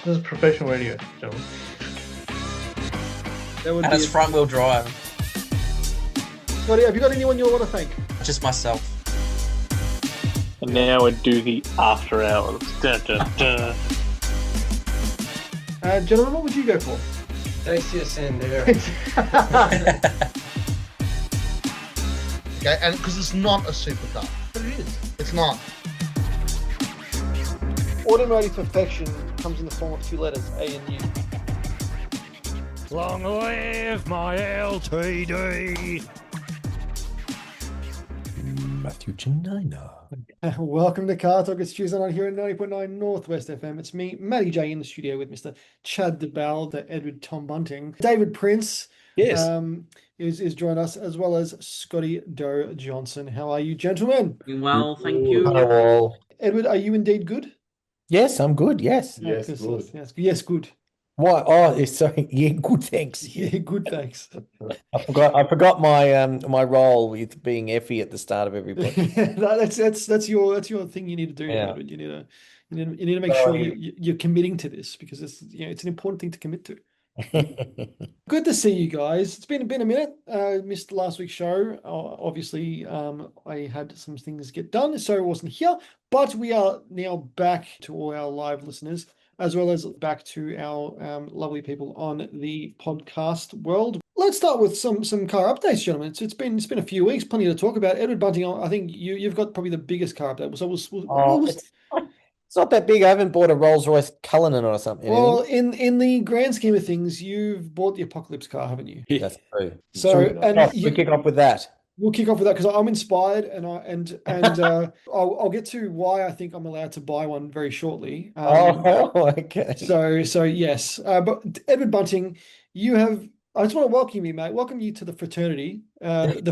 This is professional radio, gentlemen. And it's front-wheel drive. Scotty, have you got anyone you want to thank? Just myself. And now we do the after hours. Dun, dun, dun. Gentlemen, what would you go for? Thanks to your Sandero. Okay, and because it's not a supercar. But it is. It's not. Automotive perfection comes in the form of two letters, A and U. Long live my LTD. Matthew Janina. Welcome to Car Talk. It's Tuesday night here at 90.9 Northwest FM. It's me, Matty J, in the studio with Mr. Chad DeBal, the Edward Tom Bunting. David Prince is joined us, as well as Scotty Doe Johnson. How are you, gentlemen? Well, thank you. Hello all. Edward, are you indeed good? Yes, I'm good. Yes. Yes, Excellent. good. Yes, good. Why? Oh, sorry. Yeah, good. Thanks. Yeah, good, thanks. I forgot my my role with being Effie at the start of every podcast. No, that's your thing you need to do. Yeah. Edward. You need to make sure you're committing to this, because it's it's an important thing to commit to. Good to see you guys. It's been a minute. Missed last week's show. Obviously, I had some things get done, so I wasn't here. But we are now back to all our live listeners, as well as back to our lovely people on the podcast world. Let's start with some car updates, gentlemen. It's been a few weeks, plenty to talk about. Edward Bunting, I think you've got probably the biggest car update. So It's not that big. I haven't bought a Rolls-Royce Cullinan or something. well, in the grand scheme of things, you've bought the Apocalypse car, haven't you? That's true. So We kick off with that. We'll kick off with that, because I'm inspired, and I'll get to why I think I'm allowed to buy one very shortly. Okay. So yes, but Edward Bunting, I just want to welcome you, mate. Welcome you to the fraternity, the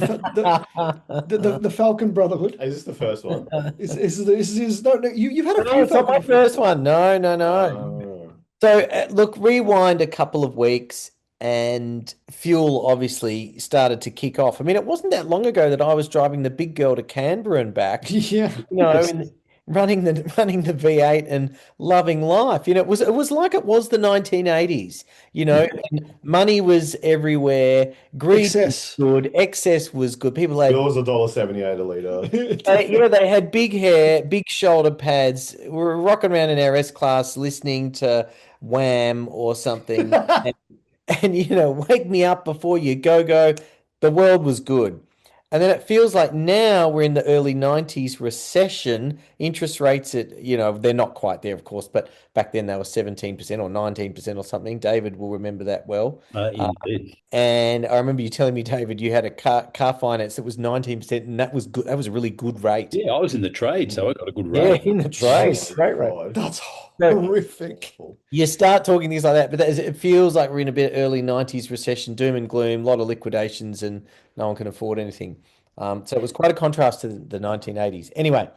Falcon Brotherhood. Is this the first one? This is no. You've had a No, few it's not my Falcon. first one. No. Oh. So, look, rewind a couple of weeks, and fuel obviously started to kick off. I mean, it wasn't that long ago that I was driving the big girl to Canberra and back. Yeah. And running the V8 and loving life. It was like it was the 1980s. And money was everywhere. Greed Excess. was good. Excess was good. People had It was $1.78 a litre. they had big hair, big shoulder pads. We were rocking around in our S class listening to Wham or something. And wake me up before you go. The world was good. And then it feels like now we're in the early 90s recession. Interest rates they're not quite there, of course, but back then they were 17% or 19% or something. David will remember that well. Indeed. And I remember you telling me, David, you had a car finance that was 19%, and that was good. That was a really good rate. Yeah, I was in the trade, so I got a good rate. Yeah, in the trade. Great rate. God. That's horrific. You start talking things like that, but it feels like we're in a bit early 90s recession, doom and gloom, a lot of liquidations, and no one can afford anything. So it was quite a contrast to the 1980s. Anyway,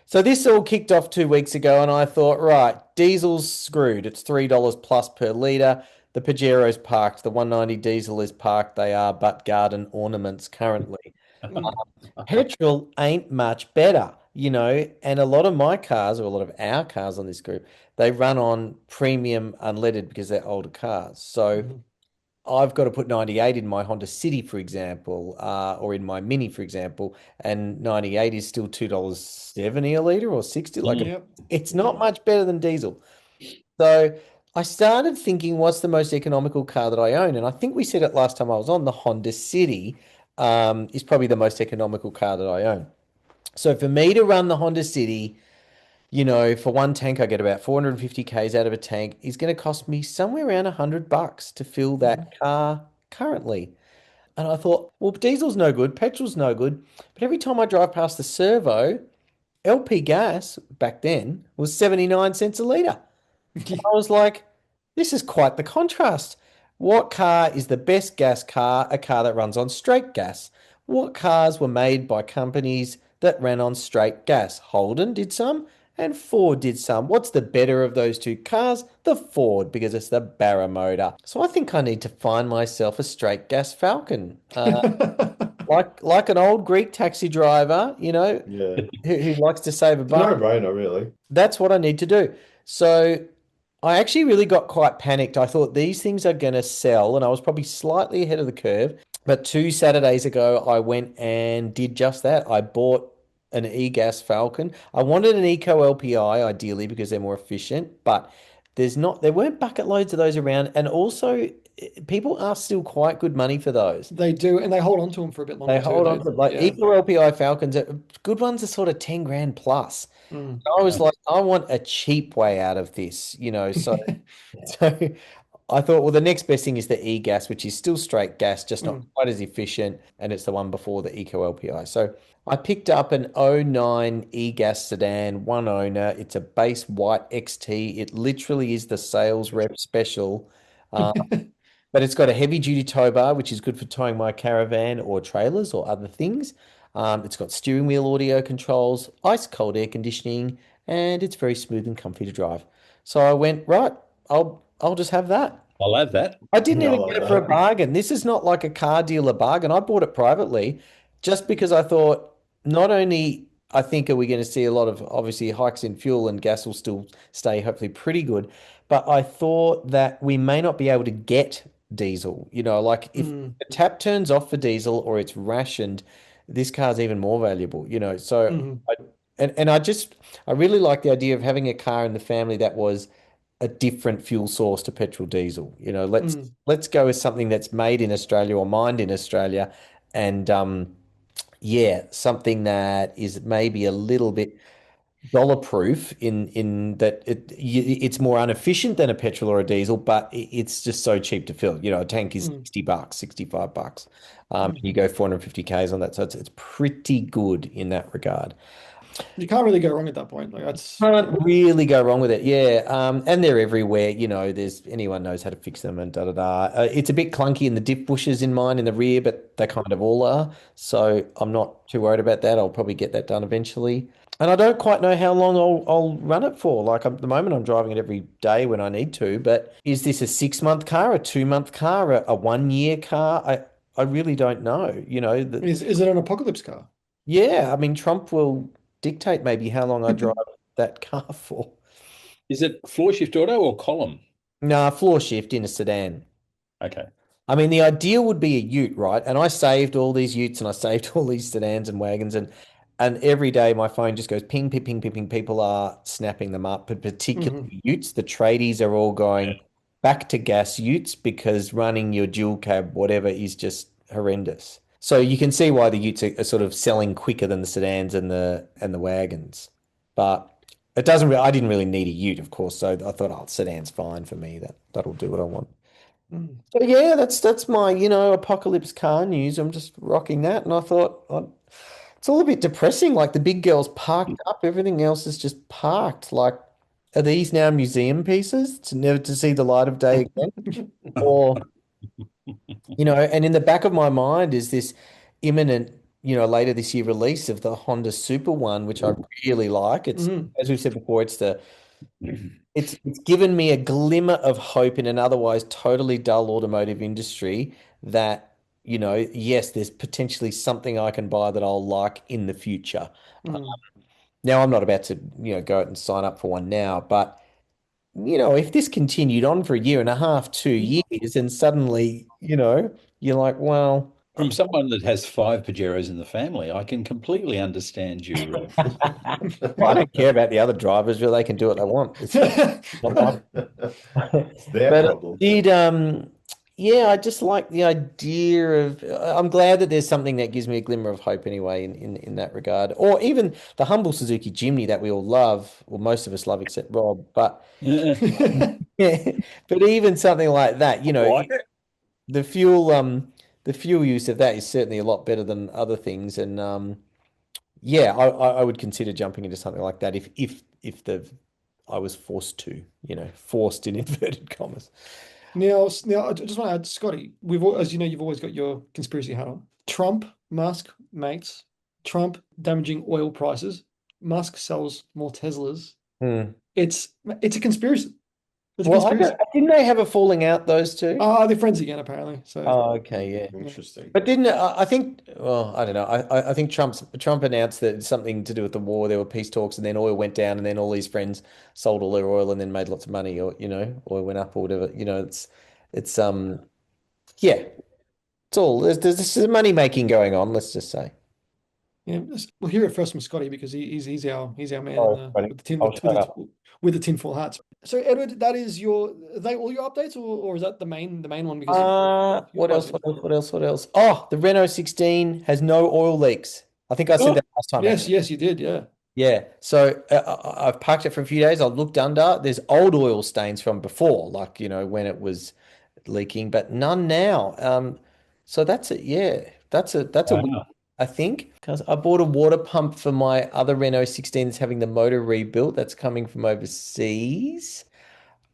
so this all kicked off 2 weeks ago, and I thought, right, diesel's screwed. It's $3 plus per litre. The Pajero's parked. The 190 diesel is parked. They are but garden ornaments currently. Petrol ain't much better, and a lot of my cars, or a lot of our cars on this group, they run on premium unleaded because they're older cars. So I've got to put 98 in my Honda City, for example, or in my Mini, for example, and 98 is still $2.70 a litre or 60. It's not much better than diesel. So I started thinking, what's the most economical car that I own? And I think we said it last time I was on, the Honda City is probably the most economical car that I own. So for me to run the Honda City, for one tank, I get about 450 Ks out of a tank. It's going to cost me somewhere around $100 to fill that car currently. And I thought, well, diesel's no good, petrol's no good. But every time I drive past the servo, LP gas back then was 79 cents a litre. I was like, this is quite the contrast. What car is the best gas car? A car that runs on straight gas. What cars were made by companies that ran on straight gas? Holden did some, and Ford did some. What's the better of those two cars? The Ford, because it's the Barra motor. So I think I need to find myself a straight gas Falcon. Like an old Greek taxi driver, who likes to save a buck. No-brainer, really. That's what I need to do. So I actually really got quite panicked. I thought these things are going to sell, and I was probably slightly ahead of the curve. But 2 Saturdays ago, I went and did just that. I bought an egas Falcon. I wanted an Eco LPI ideally because they're more efficient, but there weren't bucket loads of those around. And also, people are still quite good money for those. They do, and they hold on to them for a bit longer They too. hold on to like Yeah. Eco LPI Falcons. Good ones are sort of 10 grand plus. Mm. I was like, I want a cheap way out of this, so so I thought, well, the next best thing is the e-gas, which is still straight gas, just not quite as efficient, and it's the one before the Eco LPI. So I picked up an '09 e-gas sedan, one owner. It's a base white XT. It literally is the sales rep special. But it's got a heavy duty tow bar, which is good for towing my caravan or trailers or other things. It's got steering wheel audio controls, ice cold air conditioning, and it's very smooth and comfy to drive. So I went, right, I'll just have that. I'll have that. I didn't I even like get it for a that. bargain. This is not like a car dealer bargain. I bought it privately just because I thought not only I think are we going to see a lot of obviously hikes in fuel and gas will still stay hopefully pretty good, but I thought that we may not be able to get diesel. Like if the tap turns off for diesel or it's rationed, this car's even more valuable. So I really like the idea of having a car in the family that was a different fuel source to petrol diesel. Let's go with something that's made in Australia or mined in Australia, and yeah, something that is maybe a little bit dollar proof in that it's more inefficient than a petrol or a diesel, but it's just so cheap to fill. A tank is $60, $65. You go 450 Ks on that, so it's pretty good in that regard. You can't really go wrong at that point. Like that's Can't really go wrong with it, yeah. And they're everywhere. There's anyone knows how to fix them and da da da. It's a bit clunky in the dip bushes in mine in the rear, but they kind of all are. So I'm not too worried about that. I'll probably get that done eventually. And I don't quite know how long I'll run it for. Like at the moment, I'm driving it every day when I need to. But is this a 6-month car, a 2-month car, a 1-year car? I really don't know. is it an apocalypse car? Yeah, I mean, Trump will dictate maybe how long I drive that car for. Is it floor shift auto or column? Nah, floor shift in a sedan. Okay. I mean, the ideal would be a ute, right? And I saved all these utes and I saved all these sedans and wagons, and every day my phone just goes ping, ping, ping, ping, ping. People are snapping them up, but particularly utes. The tradies are all going back to gas utes because running your dual cab, whatever, is just horrendous. So you can see why the utes are sort of selling quicker than the sedans and the wagons. But it doesn't. I didn't really need a ute, of course. So I thought, oh, sedan's fine for me. That'll do what I want. So yeah, that's my apocalypse car news. I'm just rocking that, and I thought it's all a bit depressing. Like the big girl's parked up, everything else is just parked. Like, are these now museum pieces to never to see the light of day again, or? And in the back of my mind is this imminent, later this year release of the Honda Super One, which I really like. It's as we've said before, it's given me a glimmer of hope in an otherwise totally dull automotive industry that, yes, there's potentially something I can buy that I'll like in the future. Now I'm not about to, go out and sign up for one now, but if this continued on for a year and a half, 2 years, and suddenly, you're like, well. From someone that has 5 Pajeros in the family, I can completely understand you. Well, I don't care about the other drivers, really. They can do what they want. It's their problem. Yeah, I just like the idea of. I'm glad that there's something that gives me a glimmer of hope anyway in that regard. Or even the humble Suzuki Jimny that we all love, or most of us love, except Rob. But yeah, but even something like that, the fuel use of that is certainly a lot better than other things. And yeah, I would consider jumping into something like that if I was forced to, forced in inverted commas. Now, I just want to add, Scotty, as you know, you've always got your conspiracy hat on. Trump, Musk, mates. Trump damaging oil prices. Musk sells more Teslas. It's a conspiracy. There's a Well, conspiracy. didn't they have a falling out, those two? They're friends again, apparently. So Oh, okay, yeah. Interesting. But didn't I think? Well, I don't know. I think Trump announced that it's something to do with the war. There were peace talks, and then oil went down, and then all his friends sold all their oil, and then made lots of money, or oil went up or whatever. It's yeah, it's all there's money making going on. Let's just say. yeah, we'll hear it first from Scotty because he's our man Oh, in the, Scotty. with the tin I'll shut up. with the tinfoil hats. So Edward, that is are they all your updates, or is that the main one? Because What else? What else? Oh, the Renault 16 has no oil leaks. I think I said that last time. Yes, yes, you did. Yeah. Yeah. So I've parked it for a few days. I looked under. There's old oil stains from before, like, when it was leaking, but none now. So that's it. Yeah. That's a win, Wow. I think, because I bought a water pump for my other Renault 16 that's having the motor rebuilt. That's coming from overseas.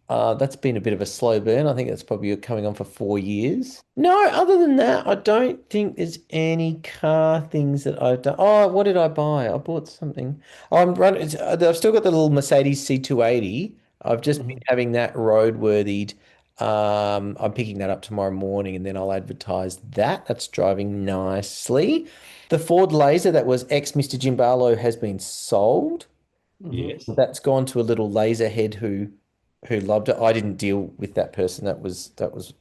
That's been a bit of a slow burn. I think that's probably coming on for 4 years. No, other than that, I don't think there's any car things that I've done. Oh, what did I buy? I bought something. Oh, I've still got the little Mercedes C280. I've just been having that roadworthied. I'm picking that up tomorrow morning, and then I'll advertise that. That's driving nicely. The Ford Laser that was ex Mr. Jim Barlow has been sold. Yes. That's gone to a little laser head who loved it. I didn't deal with that person. That was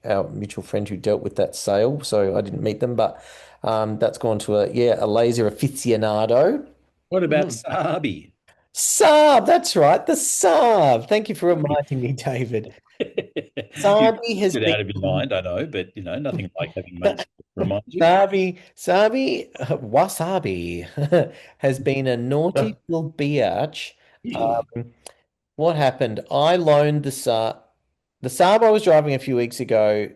our mutual friend who dealt with that sale, so I didn't meet them. But that's gone to a laser aficionado. What about Saabi? Saab, that's right, the Saab. Thank you for reminding me, David. Saabi has Get been out of your mind, I know, but nothing like having mates remind you. Wasabi has been a naughty little biatch. What happened? I loaned the Saab. The Saab I was driving a few weeks ago,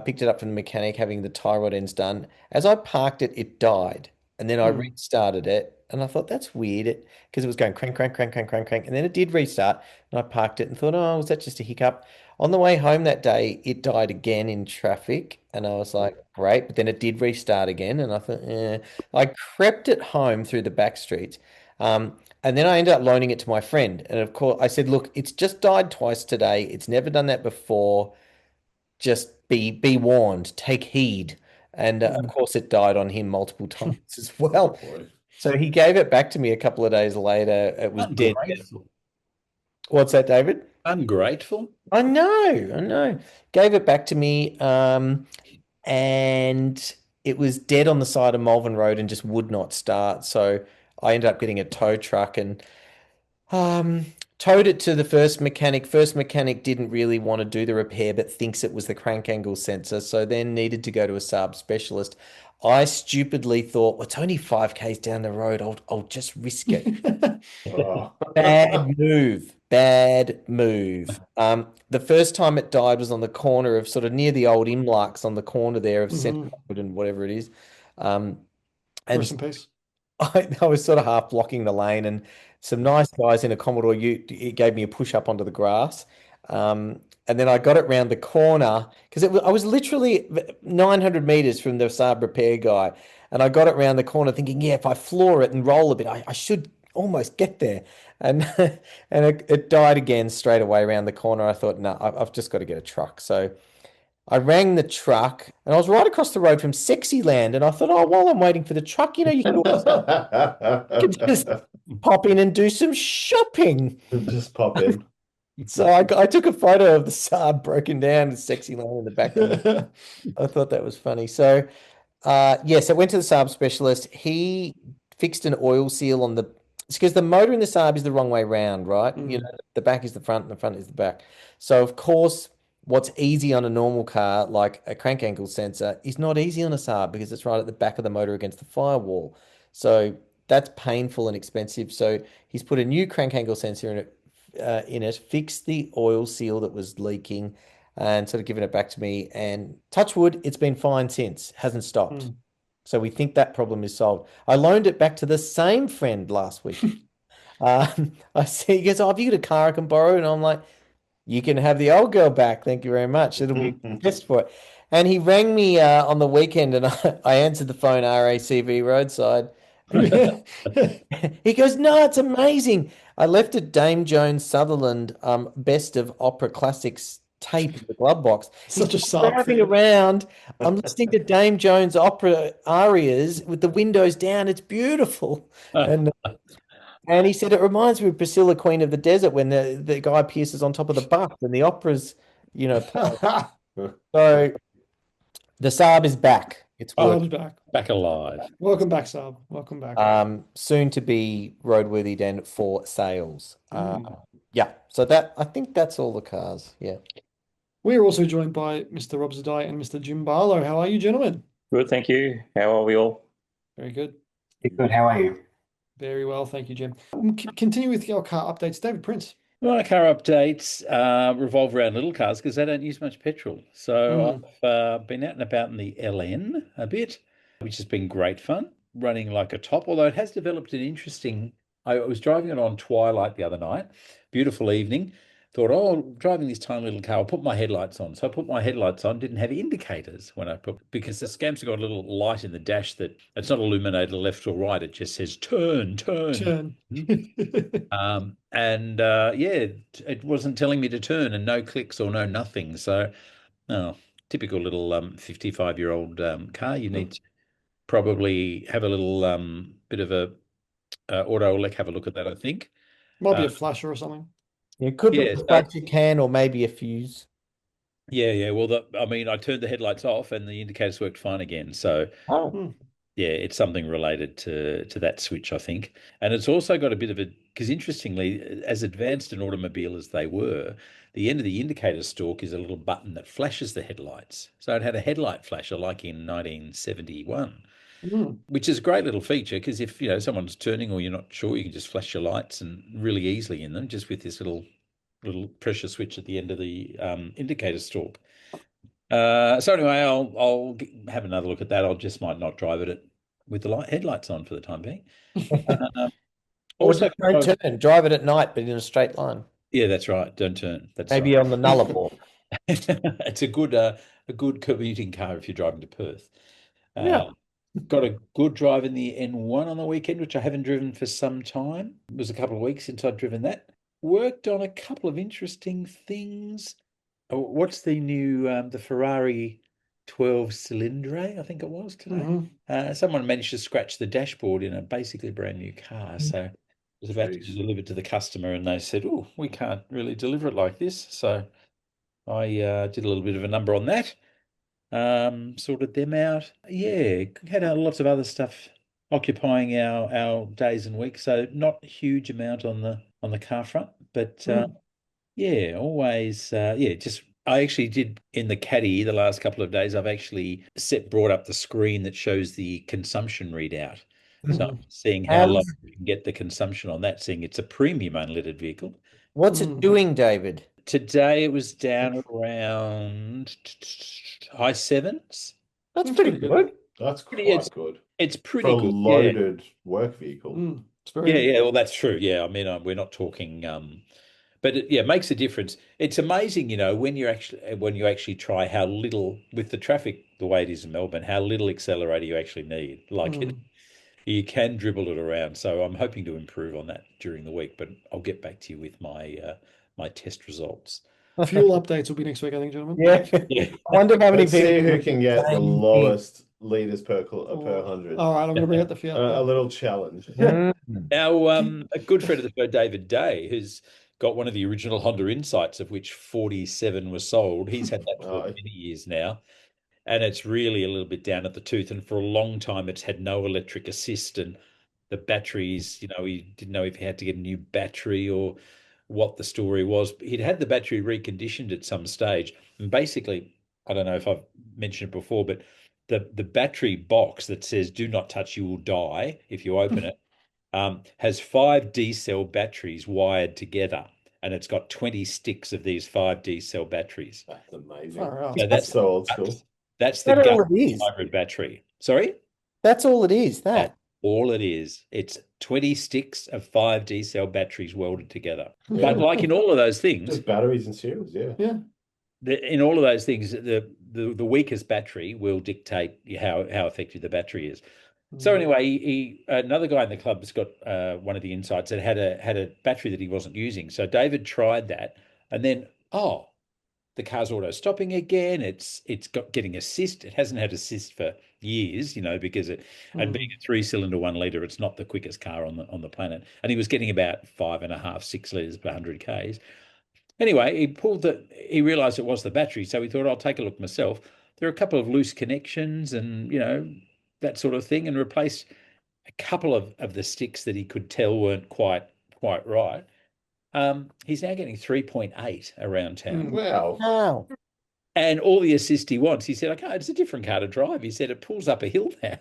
picked it up from the mechanic, having the tie rod ends done. As I parked it, it died. And then I restarted it. And I thought, that's weird. Because it was going crank, crank, crank, crank, crank, crank. And then it did restart. And I parked it and thought, oh, was that just a hiccup? On the way home that day, it died again in traffic. And I was like, great. But then it did restart again. And I thought, eh. I crept it home through the back streets. And then I ended up loaning it to my friend. And of course, I said, look, it's just died twice today. It's never done that before. Just be warned, take heed. And of course, it died on him multiple times as well. So he gave it back to me a couple of days later. It was dead. Ungrateful. What's that, David? Ungrateful. I know. Gave it back to me, and it was dead on the side of Malvern Road and just would not start. So I ended up getting a tow truck and towed it to the first mechanic. First mechanic didn't really want to do the repair, but thinks it was the crank angle sensor. So then needed to go to a saab specialist. I stupidly thought, well, it's only 5Ks down the road. I'll just risk it. Bad move. Bad move. The first time it died was on the corner of sort of near the old Imlux on the corner there of Central and whatever it is. And Rest in peace. I was sort of half blocking the lane, and some nice guys in a Commodore it gave me a push up onto the grass. And then I got it round the corner because I was literally 900 meters from the Saab repair guy. And I got it round the corner thinking, yeah, if I floor it and roll a bit, I should almost get there. And and it died again straight away around the corner. I thought, no, I've just got to get a truck. So I rang the truck, and I was right across the road from Sexyland. And I thought, oh, while I'm waiting for the truck, you can just pop in and do some shopping. Just pop in. So I took a photo of the Saab broken down and Sexyland in the background. I thought that was funny. So, yes, I went to the Saab specialist. He fixed an oil seal on it's because the motor in the Saab is the wrong way round, right? The back is the front and the front is the back. So, of course, what's easy on a normal car, like a crank angle sensor, is not easy on a Saab because it's right at the back of the motor against the firewall. So that's painful and expensive. So he's put a new crank angle sensor in it, fixed the oil seal that was leaking, and sort of given it back to me. And touch wood, it's been fine since, hasn't stopped. So we think that problem is solved. I loaned it back to the same friend last week. I see, he goes, oh, have you got a car I can borrow? And I'm like, you can have the old girl back. Thank you very much. It'll be best for it. And he rang me on the weekend, and I answered the phone, RACV roadside. He goes, no, it's amazing. I left a Dame Jones Sutherland best of opera classics tape in the glove box. Such a He's Saab driving fan. around. I'm listening to Dame Jones opera arias with the windows down. It's beautiful. And he said it reminds me of Priscilla, Queen of the Desert, when the guy pierces on top of the bus and the opera's, playing. So the Saab is back. It's Saab's working. back. Back alive. Welcome back, Saab. Welcome back. Soon to be roadworthy and for sales. Mm. Yeah. So I think that's all the cars. Yeah. We are also joined by Mr. Rob Zadai and Mr. Jim Barlow. How are you, gentlemen? Good, thank you. How are we all? Very good. Good. How are you? Very well, thank you, Jim. Continue with your car updates. David Prince. My car updates revolve around little cars because they don't use much petrol. So I've been out and about in the LN a bit, which has been great fun, running like a top, although it has developed an interesting... I was driving it on twilight the other night, beautiful evening, thought, I'm driving this tiny little car, I'll put my headlights on. So I put my headlights on, didn't have indicators because the scamps have got a little light in the dash that it's not illuminated left or right, it just says turn. It wasn't telling me to turn and no clicks or no nothing. So, typical little 55-year-old car. You need to probably have a little bit of a auto elec, have a look at that, I think. Might be a flasher or something. It could be a flash you can, or maybe a fuse. Yeah. Well, I turned the headlights off and the indicators worked fine again. So, yeah, it's something related to that switch, I think. And it's also got a bit of because interestingly, as advanced an automobile as they were, the end of the indicator stalk is a little button that flashes the headlights. So it had a headlight flasher like in 1971. Which is a great little feature because if someone's turning or you're not sure, you can just flash your lights and really easily in them just with this little pressure switch at the end of the indicator stalk. So anyway, I'll have another look at that. Might not drive it with the headlights on for the time being. Also, don't turn. Drive it at night, but in a straight line. Yeah, that's right. Don't turn. That's maybe right. on the Nullarbor. It's a good commuting car if you're driving to Perth. Yeah. Got a good drive in the N1 on the weekend, which I haven't driven for some time. It was a couple of weeks since I'd driven that. Worked on a couple of interesting things. What's the new, the Ferrari 12 Cylindre, I think it was today. Someone managed to scratch the dashboard in a basically brand new car. So it was about to be delivered to the customer and they said, we can't really deliver it like this. So I did a little bit of a number on that. Sorted them out. Yeah, had lots of other stuff occupying our days and weeks. So not a huge amount on the car front, but always I actually did in the caddy the last couple of days. I've actually brought up the screen that shows the consumption readout. So I'm seeing how low you can get the consumption on that, seeing it's a premium unleaded vehicle. What's it doing, David? Today it was down around high sevens. That's pretty good. That's quite good. It's pretty for a good. loaded work vehicle. Well, that's true. Yeah, I mean, we're not talking, but it makes a difference. It's amazing, when you actually try how little with the traffic the way it is in Melbourne, how little accelerator you actually need. You can dribble it around. So I'm hoping to improve on that during the week, but I'll get back to you with my test results. Fuel updates will be next week, I think, gentlemen. Yeah. I wonder how many Let's see people who can get the lowest liters per 100. All right, I'm going to bring up the fuel. A little challenge. Now, a good friend of the show, David Day, who's got one of the original Honda Insights, of which 47 were sold. He's had that for many years now. And it's really a little bit down at the tooth. And for a long time, it's had no electric assist. And the batteries, he didn't know if he had to get a new battery or what the story was. He'd had the battery reconditioned at some stage. And basically, I don't know if I've mentioned it before, but the battery box that says, do not touch, you will die if you open it, has 5 D-cell batteries wired together. And it's got 20 sticks of these 5 D-cell batteries. That's amazing. So that's so old school. That's the hybrid battery. Sorry? That's all it is, that. All it is. It's 20 sticks of 5 D-cell batteries welded together. But like in all of those things... Just batteries and seals, Yeah. In all of those things, the weakest battery will dictate how effective the battery is. So anyway, another guy in the club has got one of the insights that had a battery that he wasn't using. So David tried that, and then the car's auto stopping again. It's got getting assist. It hasn't had assist for years, because and being a 3-cylinder 1 litre, it's not the quickest car on the planet. And he was getting about 5.5, 6 litres per 100 k's. Anyway, he realised it was the battery, so he thought, I'll take a look myself. There are a couple of loose connections and that sort of thing, and replace a couple of the sticks that he could tell weren't quite right. He's now getting 3.8 around town. Wow. And all the assist he wants. He said, okay, it's a different car to drive. He said it pulls up a hill now.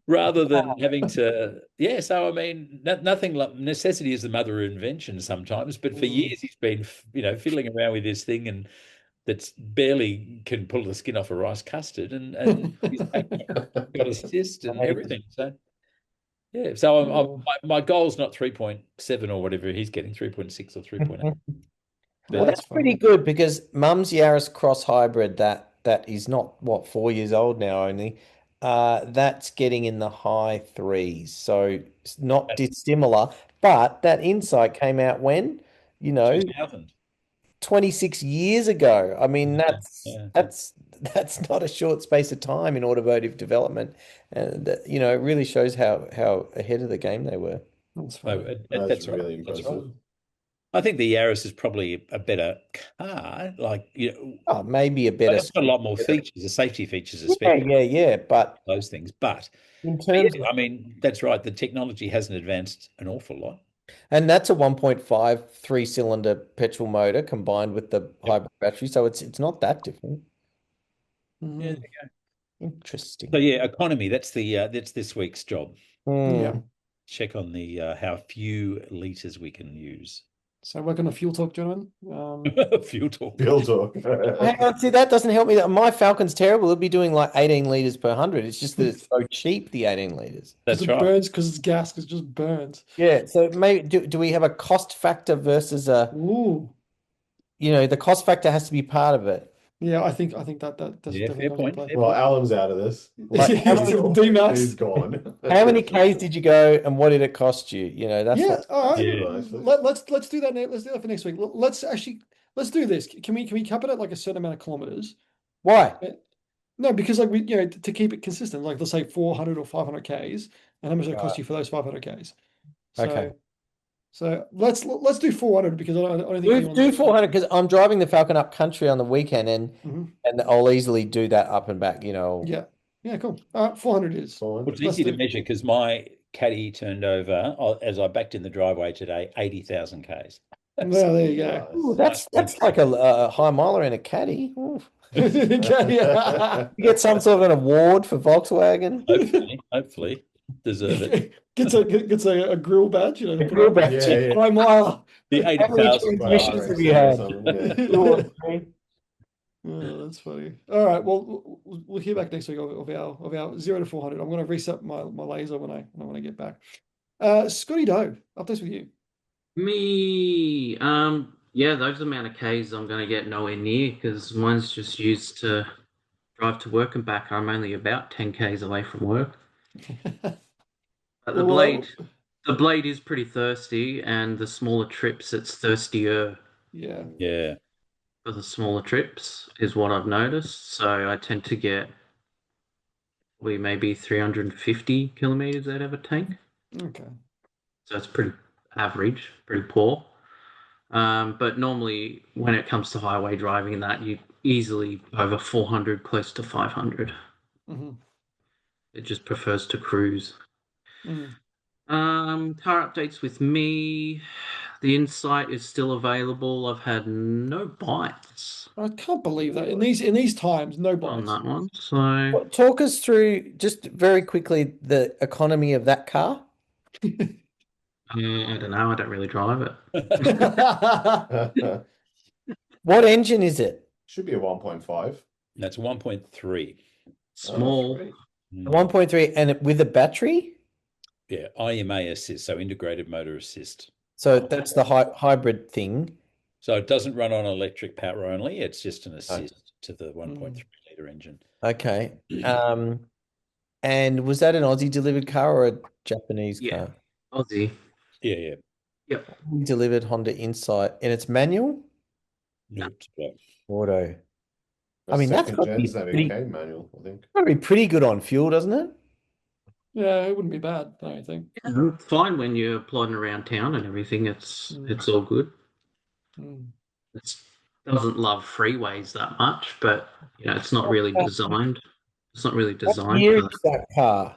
Rather than having to, so I mean, nothing like necessity is the mother of invention sometimes, but for years he's been, fiddling around with this thing and that's barely can pull the skin off a rice custard, and he's got assist and everything. So my goal's not 3.7 or whatever he's getting, 3.6 or 3.8. Well, that's pretty good because Mum's Yaris Cross Hybrid that is not 4 years old now only. That's getting in the high 3s, so it's not dissimilar. But that insight came out when 2000. 26 years ago. I mean, that's not a short space of time in automotive development, and it really shows how ahead of the game they were. That's That's really impressive. That's right. I think the Yaris is probably a better car, maybe a better. It's got a lot more features, the safety features, especially. But those things. But in terms, I mean, that's right. The technology hasn't advanced an awful lot. And that's a 1.5 3-cylinder petrol motor combined with the hybrid battery, so it's not that different. Yeah, there you go. Interesting. So economy. That's this week's job. Yeah. Check on the how few liters we can use. So work on the fuel talk, gentlemen. Fuel talk. Hang on, see, that doesn't help me. My Falcon's terrible. It'll be doing like 18 liters per 100. It's just that it's so cheap, the 18 liters. That's right. It burns because it's gas. Because it just burns. Yeah. So maybe do we have a cost factor versus the cost factor has to be part of it. Yeah, I think that's definitely fair point. Well, Alan's out of this. He's gone. How many Ks did you go, and what did it cost you? That's all right. Let's do that. Let's do that for next week. Let's do this. Can we cap it at like a certain amount of kilometers? Why? No, because like we to keep it consistent, like let's say 400 or 500 Ks, and how much it cost you for those 500 Ks. Okay. So let's do 400 because I don't think do 400 because I'm driving the Falcon up country on the weekend and I'll easily do that up and back. Yeah, cool. 400 is. Well, it's easy to measure because my caddy turned over as I backed in the driveway today 80,000 Ks. Well, there you go. Ooh, that's like a high miler in a caddy. You get some sort of an award for Volkswagen. Hopefully. Deserve it. Gets a grill badge, a grill badge. High miler. The 80,000 missions have you had? Oh, that's funny. All right, well, we'll hear back next week of our 0 to 400. I'm going to reset my laser when I get back. Scotty Doe, updates with you. Me, those amount of Ks I'm going to get nowhere near because mine's just used to drive to work and back. I'm only about 10 Ks away from work. But the blade is pretty thirsty, and the smaller trips it's thirstier. Yeah. For the smaller trips is what I've noticed. So I tend to get maybe 350 kilometers out of a tank. Okay. So it's pretty average, pretty poor. But normally when it comes to highway driving, that you easily over 400, close to 500. Mm-hmm. It just prefers to cruise. Car updates with me. The Insight is still available. I've had no bites. I can't believe that in these times, no bites on that one. So talk us through just very quickly the economy of that car. I don't know. I don't really drive it. What engine is it? Should be a 1.5. That's 1.3. Small. 1.3 and with a battery? Yeah, IMA assist, so integrated motor assist. So that's the hybrid thing. So it doesn't run on electric power only. It's just an assist to the 1.3 litre engine. Okay. And was that an Aussie delivered car or a Japanese Yeah. car? Aussie. Yeah. Yep. Delivered Honda Insight, and it's manual? No, it's black. Auto. The I mean, that's second got to be gen's never pretty, came manual, I think. got to be pretty good on fuel, doesn't it? Yeah, it wouldn't be bad, I don't think. It's fine when you're plodding around town and everything. It's all good. Mm. It doesn't love freeways that much, but it's not really designed. It's not really What designed year for is that car?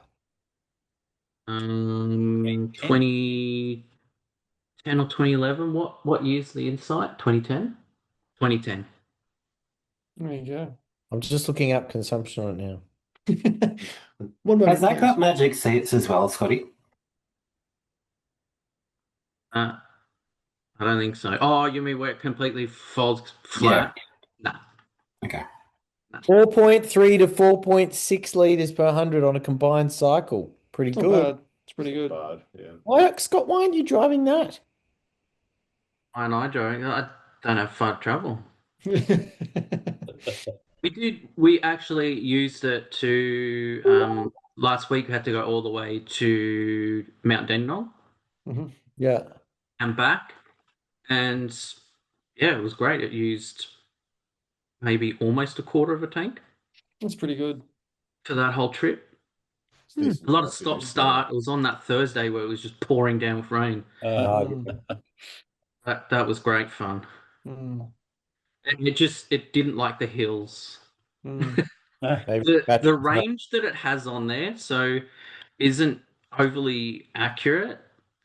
2010 or 2011. What year's the Insight? 2010. 2010. There you go. I'm just looking up consumption on it now. One moment, Has that please. got magic seats as well, Scotty? I don't think so. Oh, you mean where it completely folds flat? No. Okay. 4.3 to 4.6 liters per 100 on a combined cycle. Pretty It's not good. bad. It's pretty good. Bad, yeah. Scott, why aren't you driving that? And I don't have far travel. We actually used it to last week we had to go all the way to Mount Dandenong Yeah. and back. And yeah, it was great. It used maybe almost a quarter of a tank That's pretty good. for that whole trip. A lot of stop start. It was on that Thursday where it was just pouring down with rain. That was great fun. And it didn't like the hills. The range that it has on there isn't overly accurate.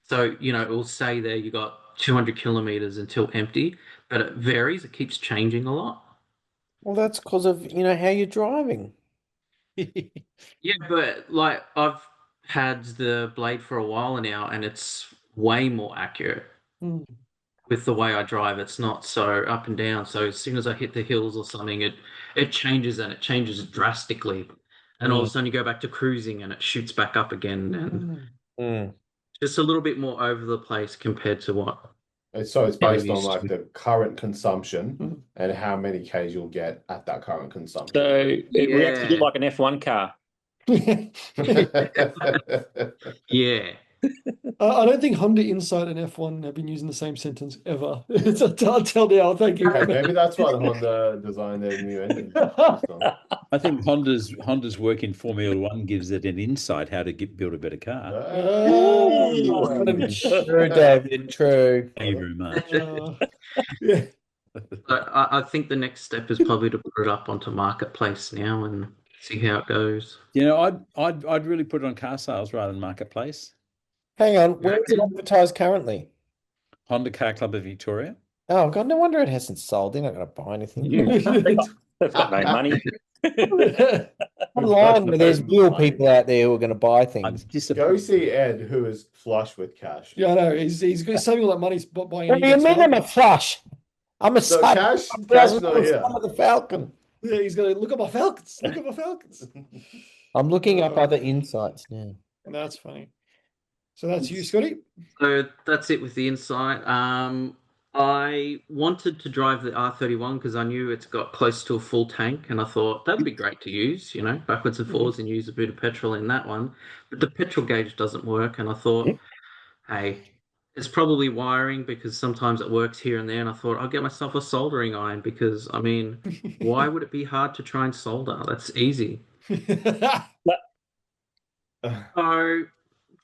So, it will say there you got 200 kilometers until empty, but it varies. It keeps changing a lot. Well, that's because of, how you're driving. Yeah, but like I've had the Blade for a while now and it's way more accurate. With the way I drive, it's not so up and down. So as soon as I hit the hills or something, it changes and it changes drastically. And all of a sudden you go back to cruising and it shoots back up again and just a little bit more over the place compared to what. So it's based on like the current consumption and how many Ks you'll get at that current consumption. So it reacts a bit like an F1 car. Yeah. I don't think Honda Insight and F1 have been using the same sentence ever. I'll tell now. Thank you. Okay, maybe that's why the Honda designed their new engine. I think Honda's work in Formula One gives it an insight how to build a better car. True, David. True. Thank you very much. Yeah. I think the next step is probably to put it up onto Marketplace now and see how it goes. I'd really put it on car sales rather than Marketplace. Hang on, where is it advertised currently? Honda Car Club of Victoria. Oh God, no wonder it hasn't sold. They're not going to buy anything. They've got no money. Online, where there's real people out there who are going to buy things. Go see Ed, who is flush with cash. Yeah, I know. He's saving all that money buying. What do you mean I'm a flush? I'm a So cash not here. of the Falcon. Yeah, he's going to look at my Falcons. Look at my Falcons. I'm looking up other insights now. That's funny. So that's you, Scotty? So that's it with the Insight. I wanted to drive the R31 because I knew it's got close to a full tank, and I thought that'd be great to use, backwards and forwards and use a bit of petrol in that one. But the petrol gauge doesn't work, and I thought, hey, it's probably wiring because sometimes it works here and there, and I thought I'll get myself a soldering iron because, why would it be hard to try and solder? That's easy. So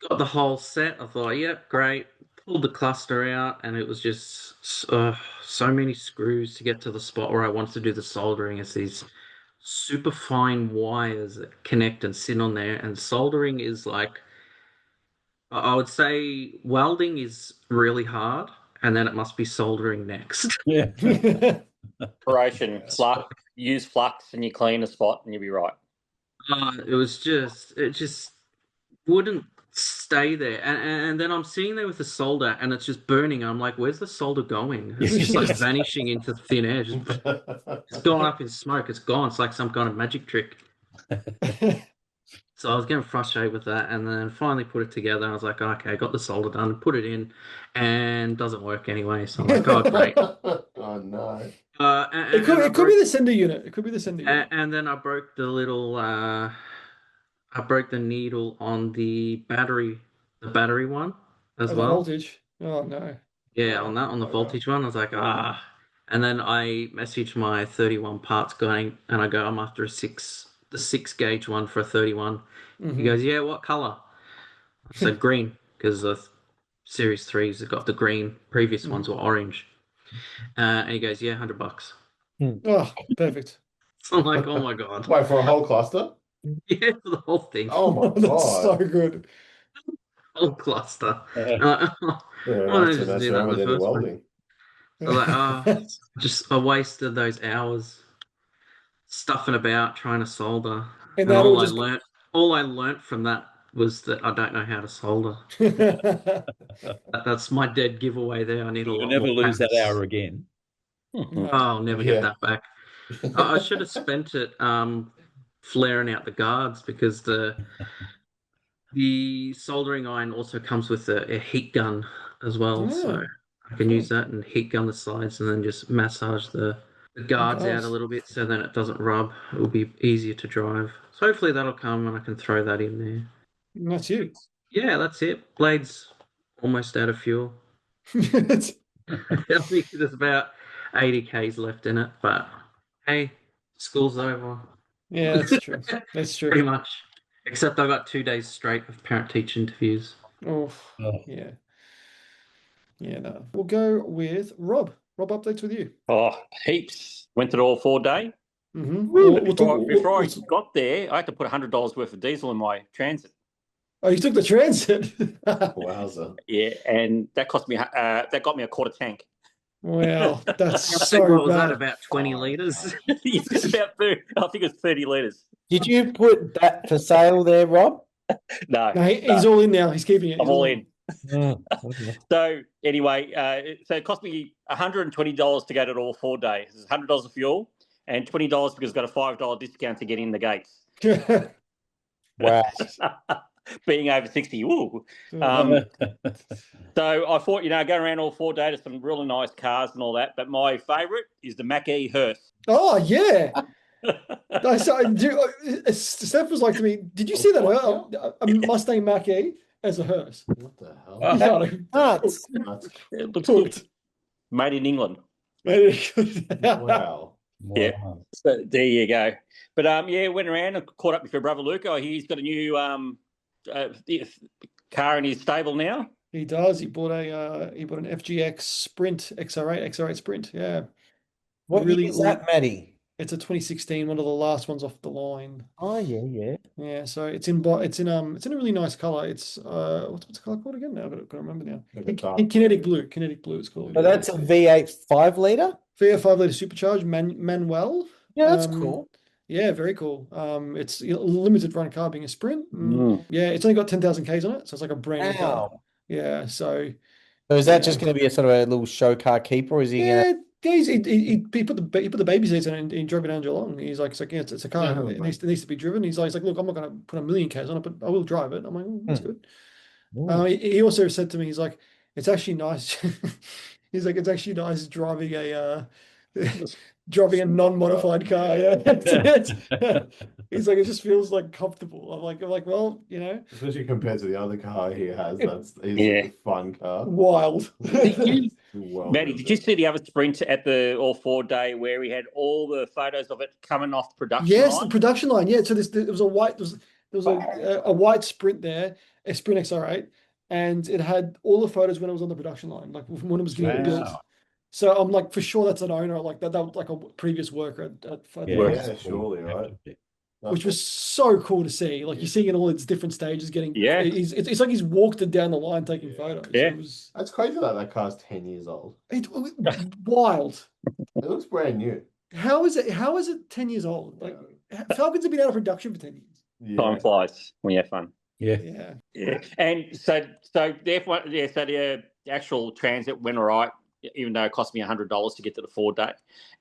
got the whole set. I thought, yep, great. Pulled the cluster out, and it was just so many screws to get to the spot where I wanted to do the soldering. It's these super fine wires that connect and sit on there, and soldering is like, I would say welding is really hard, and then it must be soldering next. Yeah. Operation flux. Use flux, and you clean a spot, and you'll be right. It just wouldn't stay there, and then I'm sitting there with the solder and it's just burning. I'm like, where's the solder going? It's just like vanishing into thin air. It's gone up in smoke. It's gone. It's like some kind of magic trick. So I was getting frustrated with that, and then finally put it together. I was like, okay, I got the solder done, put it in, and doesn't work anyway. So I'm like, oh great. Oh no. It could be the sender unit. It could be the sender unit. And then I broke the little I broke the needle on the battery one as The well. voltage. Oh no. Yeah, on the voltage one, I was like, And then I messaged my 31 parts going, and I go, I'm after the 6 gauge one for a 31. He goes, yeah, what color? I said green, because the Series 3s have got the green. Previous ones were orange. And he goes, yeah, $100. Oh, perfect. So I'm like, oh my God. Wait, for a whole cluster? Yeah, for the whole thing. Oh my That's god. so good. Whole cluster. Yeah, Why don't I that's just do wrong that with the any first one? welding. So like, I wasted those hours stuffing about trying to solder. And And that all all I just learnt from that was that I don't know how to solder. That's my dead giveaway there. I need a You'll lot never more lose that practice. hour again. Oh, I'll never get that back. I should have spent it flaring out the guards, because the soldering iron also comes with a heat gun as well. So I can use that and heat gun the sides and then just massage the guards out a little bit, so then it doesn't rub. It will be easier to drive. So hopefully that'll come and I can throw that in there. And that's you. Yeah, that's it. Blade's almost out of fuel. I think there's about 80 Ks left in it, but hey, school's over. Yeah, that's true. That's true. Pretty much. Except I got 2 days straight of parent-teacher interviews. Oh, yeah. Yeah, no. We'll go with Rob. Rob, updates with you. Oh, heaps. Went to the all 4 day. Before I got there, I had to put $100 worth of diesel in my transit. Oh, you took the transit? Wowza. Yeah, and that cost me. That got me a quarter tank. Wow, that's so What was bad. that, about 20 litres? It's about 30, I think it's 30 litres. Did you put that for sale there, Rob? No, he's all in now. He's keeping it. I'm all in. Okay. So anyway, so it cost me $120 to go to the all 4 day. It's $100 of fuel and $20 because I got a $5 discount to get in the gates. Wow. Being over 60. Woo. So I thought, going around all 4 days to some really nice cars and all that. But my favourite is the Mackie hearse. Oh, yeah. Steph was like to me, did you see that? A Mustang Mach-E as a hearse. What the hell? It looks good. Made in England. Wow. Yeah. So there you go. But went around and caught up with your brother Luke. He's got a new car in his stable now. He does. He bought an FGX Sprint, XR8 Sprint. Yeah. What year is that, Matty? It's a 2016, one of the last ones off the line. Oh yeah. Yeah, so it's in a really nice color. It's what's the color called again? Now I've got to remember now. Kinetic blue. Kinetic blue it's called. So that's a V8 5-liter? V8 5-liter supercharged manual. Yeah, that's cool. Yeah, very cool. It's a limited run car, being a Sprint. Yeah, it's only got 10,000 Ks on it, so it's like a brand new car. Yeah, so is that just going to be a sort of a little show car keeper, or is he going to... Yeah, he put the baby seats in and he drove it down Geelong. He's like, it's a car. It needs to be driven. He's like, look, I'm not going to put 1,000,000 Ks on it, but I will drive it. I'm like, that's good. He also said to me, he's like, it's actually nice. He's like, it's actually nice driving a non-modified car. Yeah. He's like, it just feels like comfortable. I'm like, well, especially compared to the other car he has, it's a fun car. Wild. Matty, did you see the other Sprint at the all 4 day where he had all the photos of it coming off the production line? Yes, the production line. Yeah, so there was a white a white Sprint there, a Sprint XR8, and it had all the photos when it was on the production line, like when it was getting built. So I'm like, for sure that's an owner like that. That was like a previous worker at surely, right? Which was so cool to see. Like, you're seeing it all its different stages getting. Yeah. It's like he's walked it down the line taking photos. Yeah. That's crazy that car's 10 years old. Wild. It looks brand new. How is it 10 years old? Like, Falcons have been out of production for 10 years. Yeah. Time flies when you have fun. Yeah. And so the F1, so the actual transit went all right, even though it cost me $100 to get to the 4 day.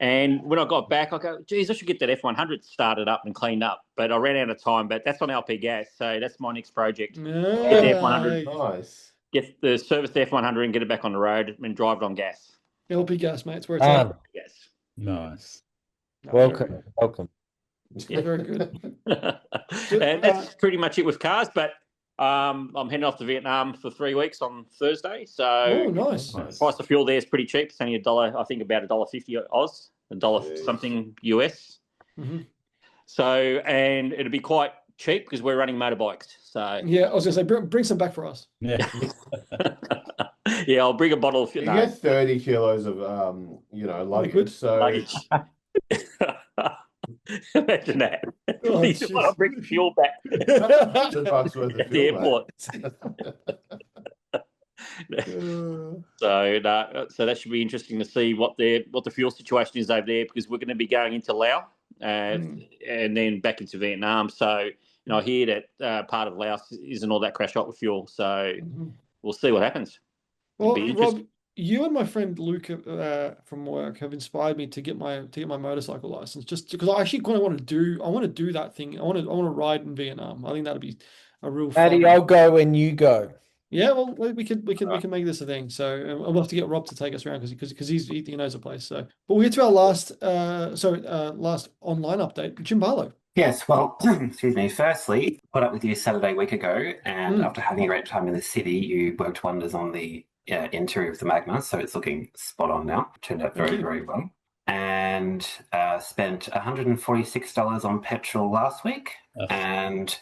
And when I got back, I go, geez, I should get that F100 started up and cleaned up. But I ran out of time. But that's on LP gas, so that's my next project. Get the F100. Nice. Get the service the F100 and get it back on the road and drive it on gas. LP gas, mate. It's where it's at. Yes. Nice. Welcome. Yeah, very good. And that's pretty much it with cars. But I'm heading off to Vietnam for 3 weeks on Thursday. So nice. Price of fuel there is pretty cheap. It's only $1, I think about $1.50 Oz, $1 something US. Mm-hmm. So, and it'll be quite cheap because we're running motorbikes. So yeah, I was gonna say bring some back for us. Yeah. Yeah, I'll bring a bottle of You get 30 kilos of luggage. So luggage. Imagine that. Oh, I'll bring fuel back. $100 worth of At the fuel, airport. So that should be interesting to see what the fuel situation is over there, because we're going to be going into Laos and then back into Vietnam. So I hear that part of Laos isn't all that crash hot with fuel. So we'll see what happens. Well, Rob, you and my friend Luke from work have inspired me to get my motorcycle license, just because I actually kind of want to do that thing. I want to ride in Vietnam. I think that'd be a real Matty, fun. I'll go when you go. Yeah, well, we can make this a thing. So I'll have to get Rob to take us around because he knows the place. So, but we'll get to our last online update, Jim Barlow. Yes, well, excuse me. Firstly, caught up with you Saturday week ago, and after having a great time in the city, you worked wonders on the interior of the Magna, so it's looking spot on now. Turned out very, very well. And spent $146 on petrol last week, and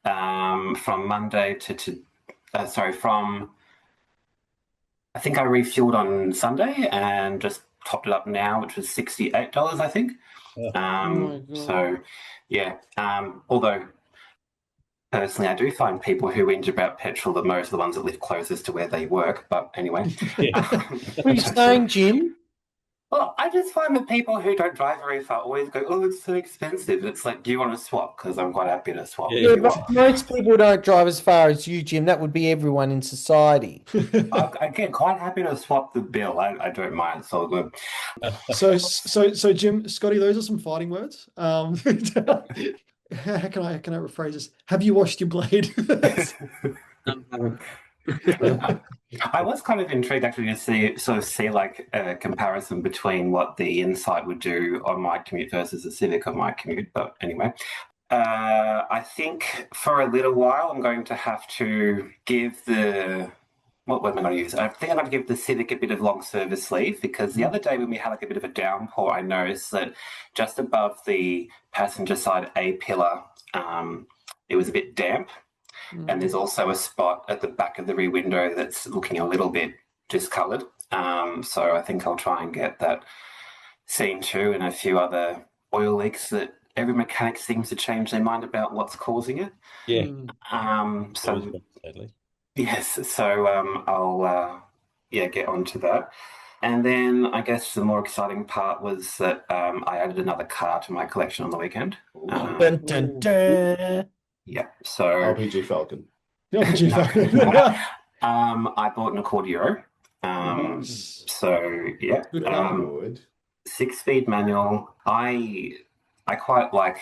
from Monday I think I refueled on Sunday and just topped it up now, which was $68, I think. So, yeah. Although personally, I do find people who whinge about petrol the most are the ones that live closest to where they work. But anyway, What are you saying, Jim? Well, I just find that people who don't drive very far always go, "Oh, it's so expensive." It's like, do you want to swap? Because I'm quite happy to swap. Yeah, but most people don't drive as far as you, Jim. That would be everyone in society. I get quite happy to swap the bill. I don't mind. It's all good. So Jim, Scotty, those are some fighting words. How can I rephrase this? Have you washed your blade? I was kind of intrigued actually to see like a comparison between what the Insight would do on my commute versus the Civic on my commute. But anyway, I think for a little while I'm going to have to give what word am I going to use? I think I'm going to give the Civic a bit of long service leave, because the other day when we had like a bit of a downpour, I noticed that just above the passenger side A-pillar, it was a bit damp. And there's also a spot at the back of the rear window that's looking a little bit discoloured. So I think I'll try and get that seen too, and a few other oil leaks that every mechanic seems to change their mind about what's causing it. Yeah. Yes. So I'll get onto that. And then I guess the more exciting part was that I added another car to my collection on the weekend. Dun, dun, dun. Yeah, so LPG Falcon. LPG Falcon. I bought an Accord Euro. So yeah, 6-speed manual. I quite like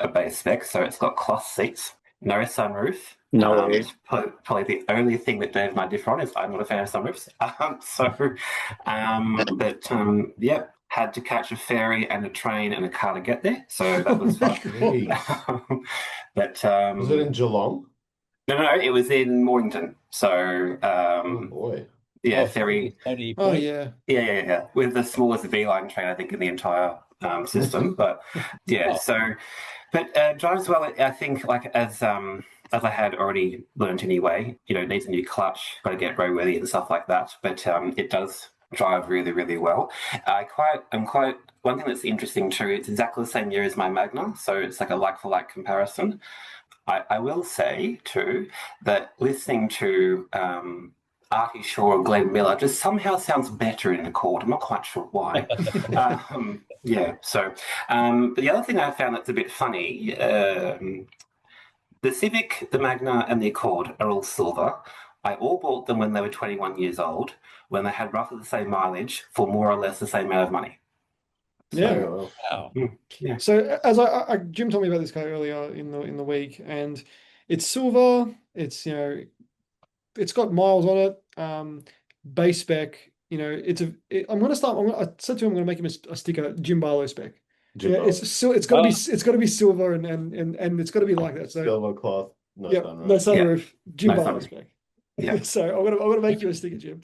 a base spec, so it's got cloth seats, no sunroof. No, it's probably the only thing that Dave and I differ on is I'm not a fan of sunroofs. Had to catch a ferry and a train and a car to get there, so that was fun. But was it in Geelong? No, it was in Mornington. So ferry. Yeah. With the smallest V-line train, I think, in the entire system. But drives well. I think, like as I had already learned anyway, it needs a new clutch, got to get roadworthy and stuff like that. But it does drive really, really well. One thing that's interesting too, it's exactly the same year as my Magna, so it's like a like-for-like comparison. I will say too that listening to Artie Shaw or Glenn Miller just somehow sounds better in Accord. I'm not quite sure why. But the other thing I found that's a bit funny, the Civic, the Magna and the Accord are all silver. I all bought them when they were 21 years old, when they had roughly the same mileage for more or less the same amount of money. So as Jim told me about this guy earlier in the week, and it's silver. It's it's got miles on it. Base spec. I said to him I'm going to make him a sticker, Jim Barlow spec. Yeah, it's got to be silver and it's got to be like that. So silver cloth, no yep, sunroof. no sunroof. Jim No Barlow's sunroof. back. Yeah. So I'm gonna make you a sticker, Jim.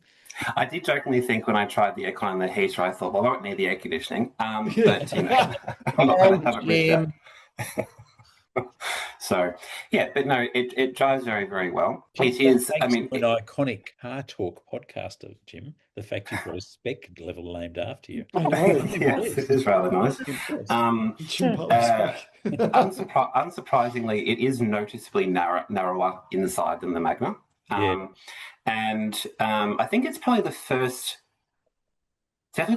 I did jokingly think when I tried the aircon and the heater, I thought, well, I won't need the air conditioning. But you know, I'm not going to have it with that. So yeah, but no, it drives very, very well. It is. I mean, an iconic car talk podcaster, Jim. The fact you've got a spec level named after you. I know. yes, it is rather nice. Jim Barlow's back. Unsurprisingly, it is noticeably narrower inside than the Magna. And I think it's probably definitely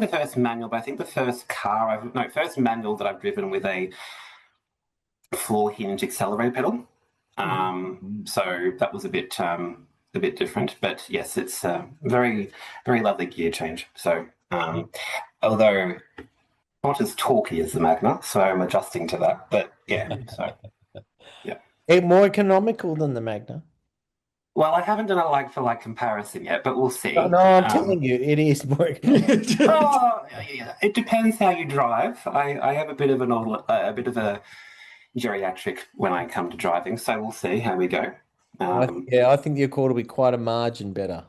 the first manual, but I think the first first manual that I've driven with a floor hinge accelerator pedal. So that was a bit different, but yes, it's a very, very lovely gear change. So although not as torquey as the Magna, so I'm adjusting to that. But yeah, so yeah, more economical than the Magna. Well, I haven't done a like for like comparison yet, but we'll see. No, I'm telling you, it is more economical. It depends how you drive. I have a bit of a geriatric when I come to driving, so we'll see how we go. I think the Accord will be quite a margin better.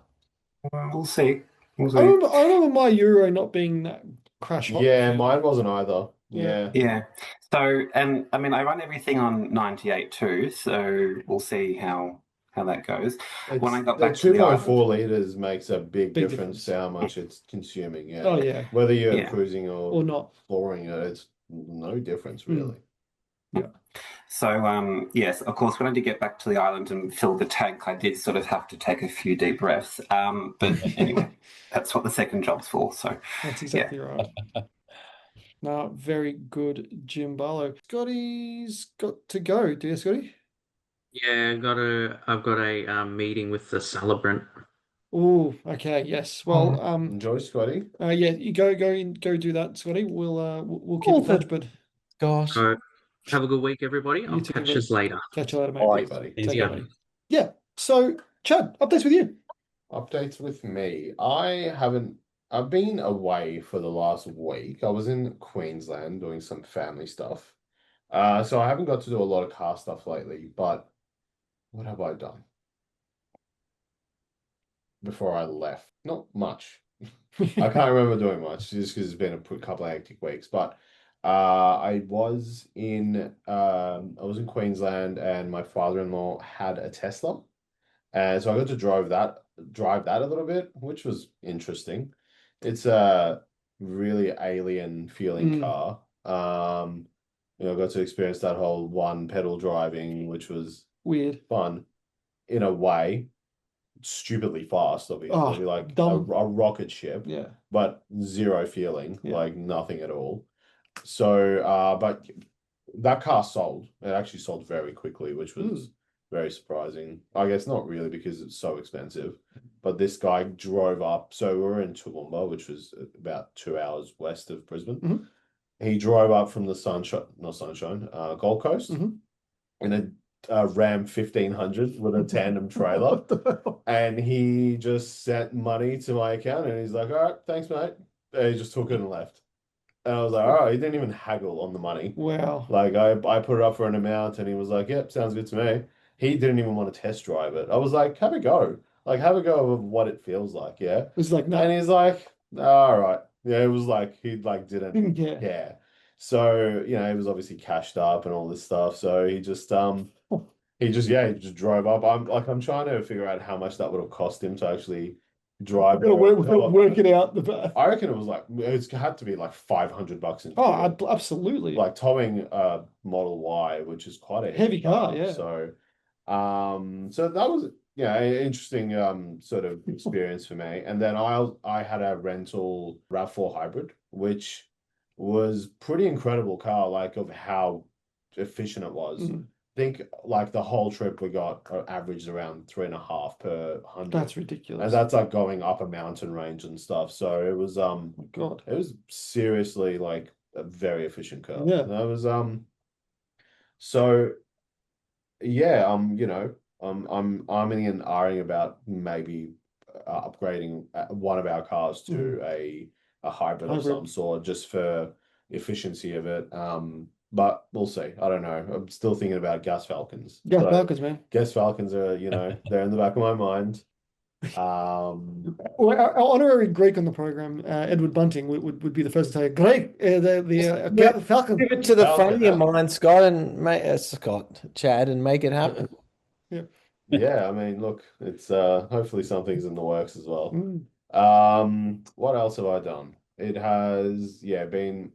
We'll see. I remember my Euro not being that crash hot. Yeah, mine wasn't either. Yeah. So, and I mean, I run everything on 98 too, so we'll see how that goes. When I got back to 2.4 liters makes a big difference to how much it's consuming. Yeah. Oh yeah. Whether you're cruising or not flooring it, it's no difference really. Yeah. So yes, of course, when I did get back to the island and fill the tank, I did sort of have to take a few deep breaths. But anyway, that's what the second job's for. So that's exactly right. No, very good, Jim Barlow. Scotty's got to go. Do you, Scotty? Yeah, I've got a meeting with the celebrant. Oh, okay, yes. Well, enjoy, Scotty. Yeah, you go do that, Scotty. We'll keep in touch, but gosh. So, have a good week, everybody. I'll catch you later. Catch you later, mate. All right, buddy. Take care, buddy. Yeah. So, Chad, updates with you. Updates with me. I've been away for the last week. I was in Queensland doing some family stuff. So I haven't got to do a lot of car stuff lately, but what have I done before I left? Not much. I can't remember doing much just because it's been a couple of hectic weeks. But I was in Queensland and my father-in-law had a Tesla, and so I got to drive that a little bit, which was interesting. It's a really alien feeling car. I got to experience that whole one pedal driving, which was weird, fun in a way. Stupidly fast, obviously, like a rocket ship, but zero feeling, like nothing at all. So, but that car sold. It actually sold very quickly, which was very surprising. I guess not really because it's so expensive, but this guy drove up. So we were in Toowoomba, which was about 2 hours west of Brisbane. He drove up from the Gold Coast in a Ram 1500 with a tandem trailer, and he just sent money to my account, and he's like, "All right, thanks, mate." And he just took it and left. And I was like, "All right," he didn't even haggle on the money. Wow. Like I put it up for an amount, and he was like, "Yep, sounds good to me." He didn't even want to test drive it. I was like, "Have a go. Like, have a go of what it feels like." Yeah. It's like, no. And he's like, "All right." Yeah, it was like he didn't care. Yeah. So, it was obviously cashed up and all this stuff. So he just drove up. I'm trying to figure out how much that would have cost him to actually drive. Work it out. I reckon it had to be like $500 in fuel. Absolutely. Like towing a Model Y, which is quite a heavy car, yeah. So, so that was an interesting sort of experience for me. And then I had a rental RAV4 hybrid, which was pretty incredible car, like of how efficient it was. I think like the whole trip we got averaged around 3.5 per 100. That's ridiculous. And that's like going up a mountain range and stuff. So it was God, it was seriously like a very efficient car. Yeah. And that was so yeah, I'm arming and ahhing about maybe upgrading one of our cars to a hybrid of some sort, just for efficiency of it. But we'll see. I don't know. I'm still thinking about gas falcons. Gas falcons, man. Gas falcons are, they're in the back of my mind. Well, our honorary Greek on the program, Edward Bunting, would be the first to tell you, Greek, the falcon. Give it to the front of your mind, Scott, and Chad, and make it happen. Yeah. Yeah, I mean, look, it's hopefully something's in the works as well. What else have I done? It has, been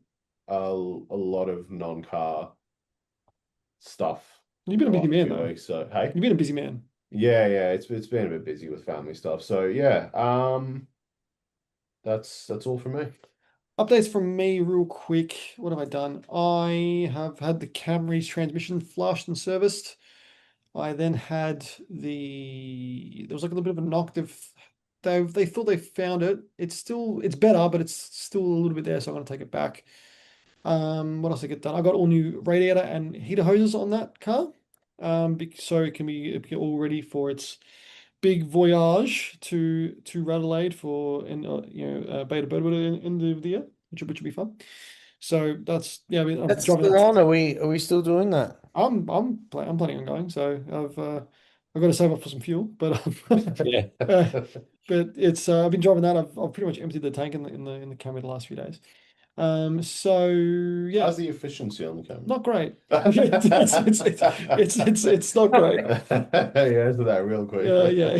a lot of non-car stuff. You've been a busy man, though. Weeks, so hey, you've been a busy man. Yeah, it's been a bit busy with family stuff. So yeah, that's all from me. Updates from me real quick. What have I done? I have had the Camry's transmission flushed and serviced. I then had there was like a little bit of a knock. They thought they found it. It's better, but it's still a little bit there, so I'm gonna take it back. What else I get done? I got all new radiator and heater hoses on that car. So it can be all ready for its big voyage to Radelaide for Beta Birdwood in the year, which will be fun. So that's I'm that's driving still on. Are we still doing that? I'm planning on going. So I've got to save up for some fuel, but Yeah. but it's I've been driving that. I've pretty much emptied the tank in the Camry the last few days. So yeah, how's the efficiency on the camera? Not great. It's not great. Yeah, answer that real quick. Yeah,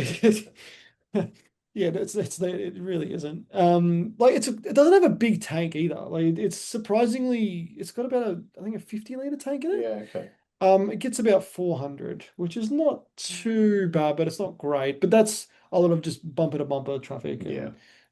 it really isn't. It doesn't have a big tank either. Like it's got about I think a 50-liter tank in it. Yeah, okay. It gets about 400, which is not too bad, but it's not great. But that's a lot of just bumper to bumper traffic.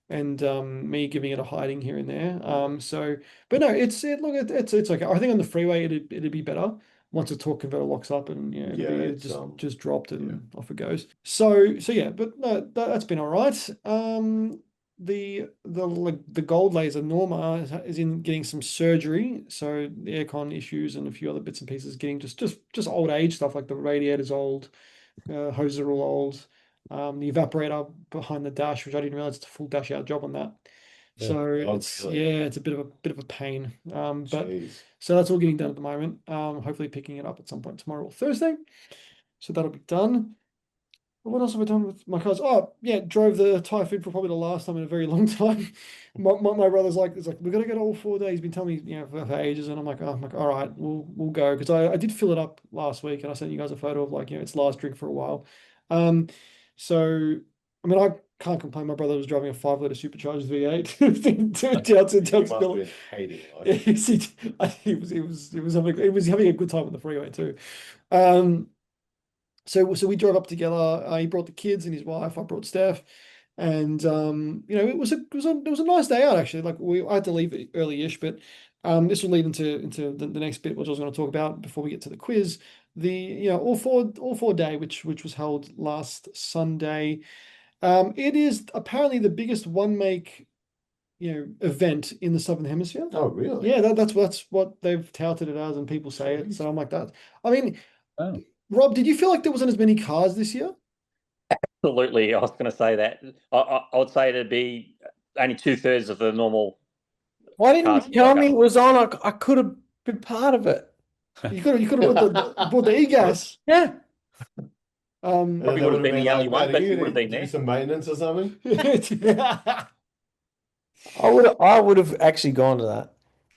And me giving it a hiding here and there. But no, it's okay. I think on the freeway it'd be better once the torque converter locks up and it just dropped and off it goes. So yeah, but no, that's been all right. The gold laser Norma is getting some surgery, so the aircon issues and a few other bits and pieces getting just old age stuff, like the radiator's old, hoses are all old. The evaporator behind the dash, which I didn't realize it's a full dash out job on that. Yeah. So it's a bit of a pain. But so that's all getting done at the moment. Hopefully picking it up at some point tomorrow or Thursday. So that'll be done. What else have I done with my cars? Oh yeah, drove the Typhoon for probably the last time in a very long time. My brother's like, we're gonna get all 4 days. He's been telling me, for ages, and I'm like, all right, we'll go, because I did fill it up last week, and I sent you guys a photo of its last drink for a while. So I mean, I can't complain. My brother was driving a 5-liter supercharged V8 he was having a good time on the freeway too. So we drove up together. He brought the kids and his wife. I brought Steph, and it was a nice day out actually. I had to leave early-ish, but this will lead into the next bit, which I was going to talk about before we get to the quiz. The all four day, which was held last Sunday. It is apparently the biggest one make event in the Southern Hemisphere. Oh, really? Yeah, that's what they've touted it as, and people say it. So I'm like that. I mean, Rob, did you feel like there wasn't as many cars this year? Absolutely, I was going to say that. I would say it'd be only 2/3 of the normal. Why didn't you tell me it was on? I could have been part of it. You could have bought the egas. Yeah. Probably would have been the only one, but you would have been there. Do some maintenance or something. I would have actually gone to that.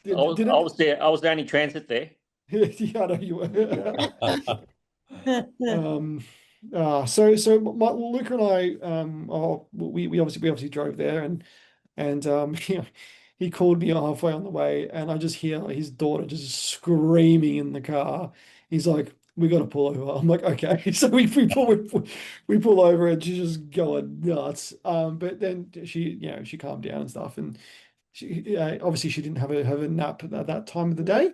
I was there. I was the only transit there. Yeah, I know you were. So Luca and I, we obviously drove there, and he called me halfway on the way, and I just hear his daughter just screaming in the car. He's like, "We got to pull over." I'm like, "Okay." So we pull over, and she's just going nuts. But then she calmed down and stuff, and she obviously she didn't have a nap at that time of the day.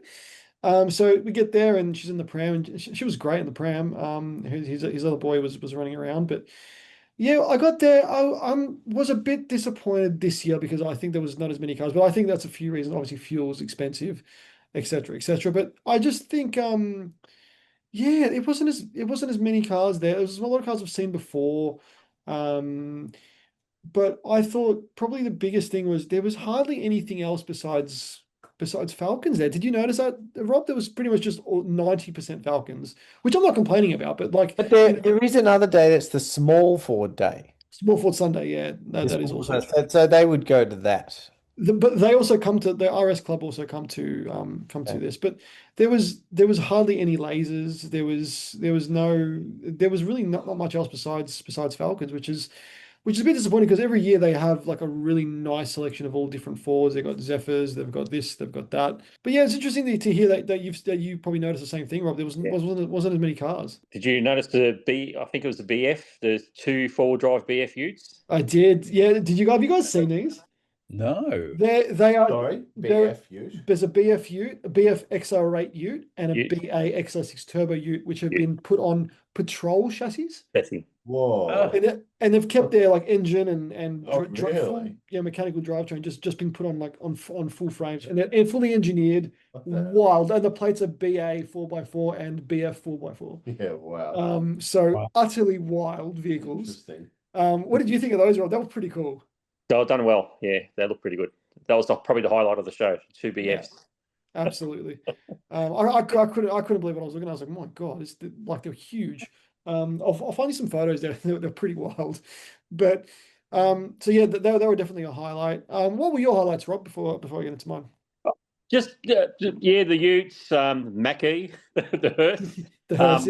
So we get there, and she's in the pram, and she was great in the pram. His other boy was running around, but yeah, I got there. I was a bit disappointed this year because I think there was not as many cars, but I think that's a few reasons. Obviously, fuel's expensive, etc., etc. But I just think, it wasn't as many cars there. There was a lot of cars I've seen before. But I thought probably the biggest thing was there was hardly anything else besides besides Falcons there. Did you notice that, Rob? There was pretty much just 90% Falcons, which I'm not complaining about, but like. But there is another day that's the small Ford day. Small Ford Sunday, yeah, that is also. So they would go to that. But they also come to the RS Club also come to this. But there was hardly any lasers. There was really not much else besides Falcons, which is a bit disappointing because every year they have like a really nice selection of all different Fords. They've got Zephyrs, they've got this, they've got that. But yeah, it's interesting to hear that you probably noticed the same thing, Rob. There wasn't as many cars. Did you notice I think it was the BF, the 2 4-wheel drive BF Utes? I did. Yeah. Have you guys seen these? No. They are. Sorry, BF Ute. There's a BF Ute, a BF XR8 Ute, and a BA XR6 Turbo Ute, which have been put on patrol chassis. Whoa! And they've kept their like engine and really? mechanical drivetrain just been put on like on full frames, and they're fully engineered, wild. And the plates are BA 4x4 and BF 4x4. Yeah, wow. So utterly wild vehicles. Interesting. What did you think of those, Rob? That was pretty cool. They were done well. Yeah, they look pretty good. That was probably the highlight of the show. 2 BFs. Yeah, absolutely. I couldn't believe what I was looking at. I was like, my God, they're huge. I'll find you some photos there. They're pretty wild. But so yeah, they were definitely a highlight. What were your highlights, Rob? Before I get into mine. Just the Utes, Mackie, the Hearth,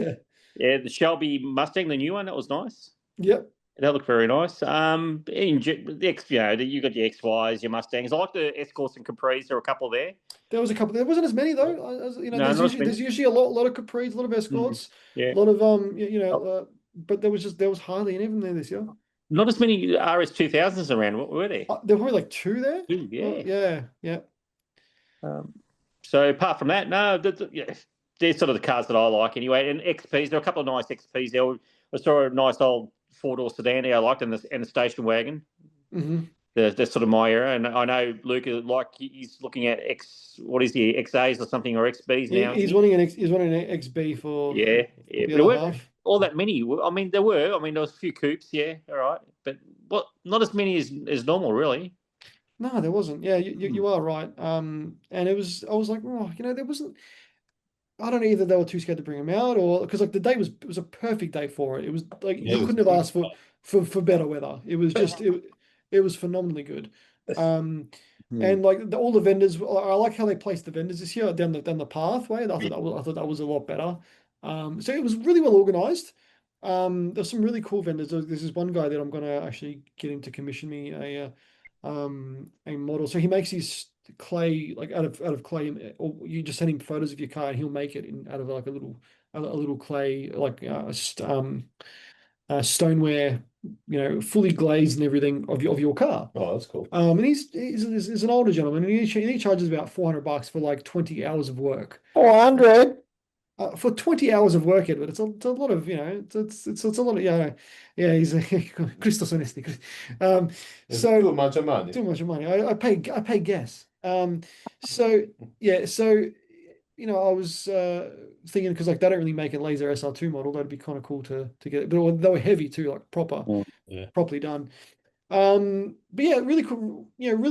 the Shelby Mustang, the new one. That was nice. Yep. That looked very nice. You got your XYs, your Mustangs. I like the Escorts and Capris. There were a couple there. There was a couple. There wasn't as many though. There's usually a lot of Capris, a lot of Escorts, a lot of but there was hardly any of them there this year. Not as many RS2000s around. What were there? There were probably like 2 there. 2, yeah. So apart from that, no, they're sort of the cars that I like anyway. And XPs, there were a couple of nice XPs there. I saw a nice old 4-door sedan there I liked, and the station wagon. Mm-hmm. That's sort of my era. And I know Luke, like, he's looking at XAs or something, or XBs now. He's wanting an XB for There weren't all that many. I mean, there was a few coupes, all right, but not as many as normal, really. No, there wasn't. Yeah, you are right. And I was like, there wasn't. I don't know, either they were too scared to bring him out, or because like the day was a perfect day for it. It was like you couldn't have asked for better weather. It was just it was phenomenally good. And like all the vendors, I like how they placed the vendors this year down the pathway. I thought that was a lot better. So it was really well organized. There's some really cool vendors. There's this one guy that I'm gonna actually get him to commission me a model. So he makes his clay, like out of clay, or you just send him photos of your car and he'll make it out of like a little clay, like stoneware, fully glazed and everything of your car. Oh, that's cool. And he's an older gentleman, and he charges about $400 for like 20 hours of work. 400 for 20 hours of work, Edward. It's a lot of, it's a lot of, he's Christos Onesti. So too much money. Too much money. I pay gas. So I was thinking, because like they don't really make a laser SR2 model. That'd be kind of cool to get it, but they were heavy too, like properly done. But yeah, really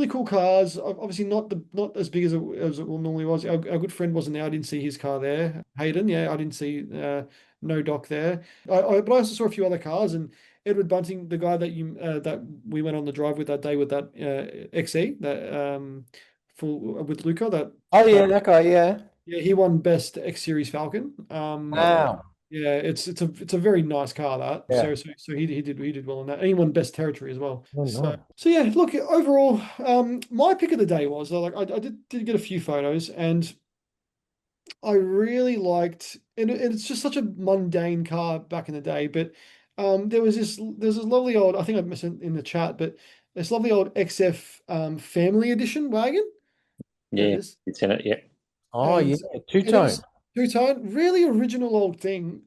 cool cars. Obviously not as big as it normally was. Our good friend wasn't there. I didn't see his car there. Hayden, I didn't see no Doc there. But I also saw a few other cars, and Edward Bunting, the guy that we went on the drive with that day with that XE that with Luca, that that guy, he won best X Series Falcon. Wow. Yeah, it's a very nice car, that. Yeah. So he did well on that. And he won best territory as well. Oh, so yeah, look, overall, my pick of the day was I did get a few photos, and I really liked, and it's just such a mundane car back in the day, but there's this lovely old, I think I mentioned in the chat, but this lovely old XF family edition wagon. Yeah, it's in it. Yeah. Oh, yeah, two-tone. Two-tone, really original old thing.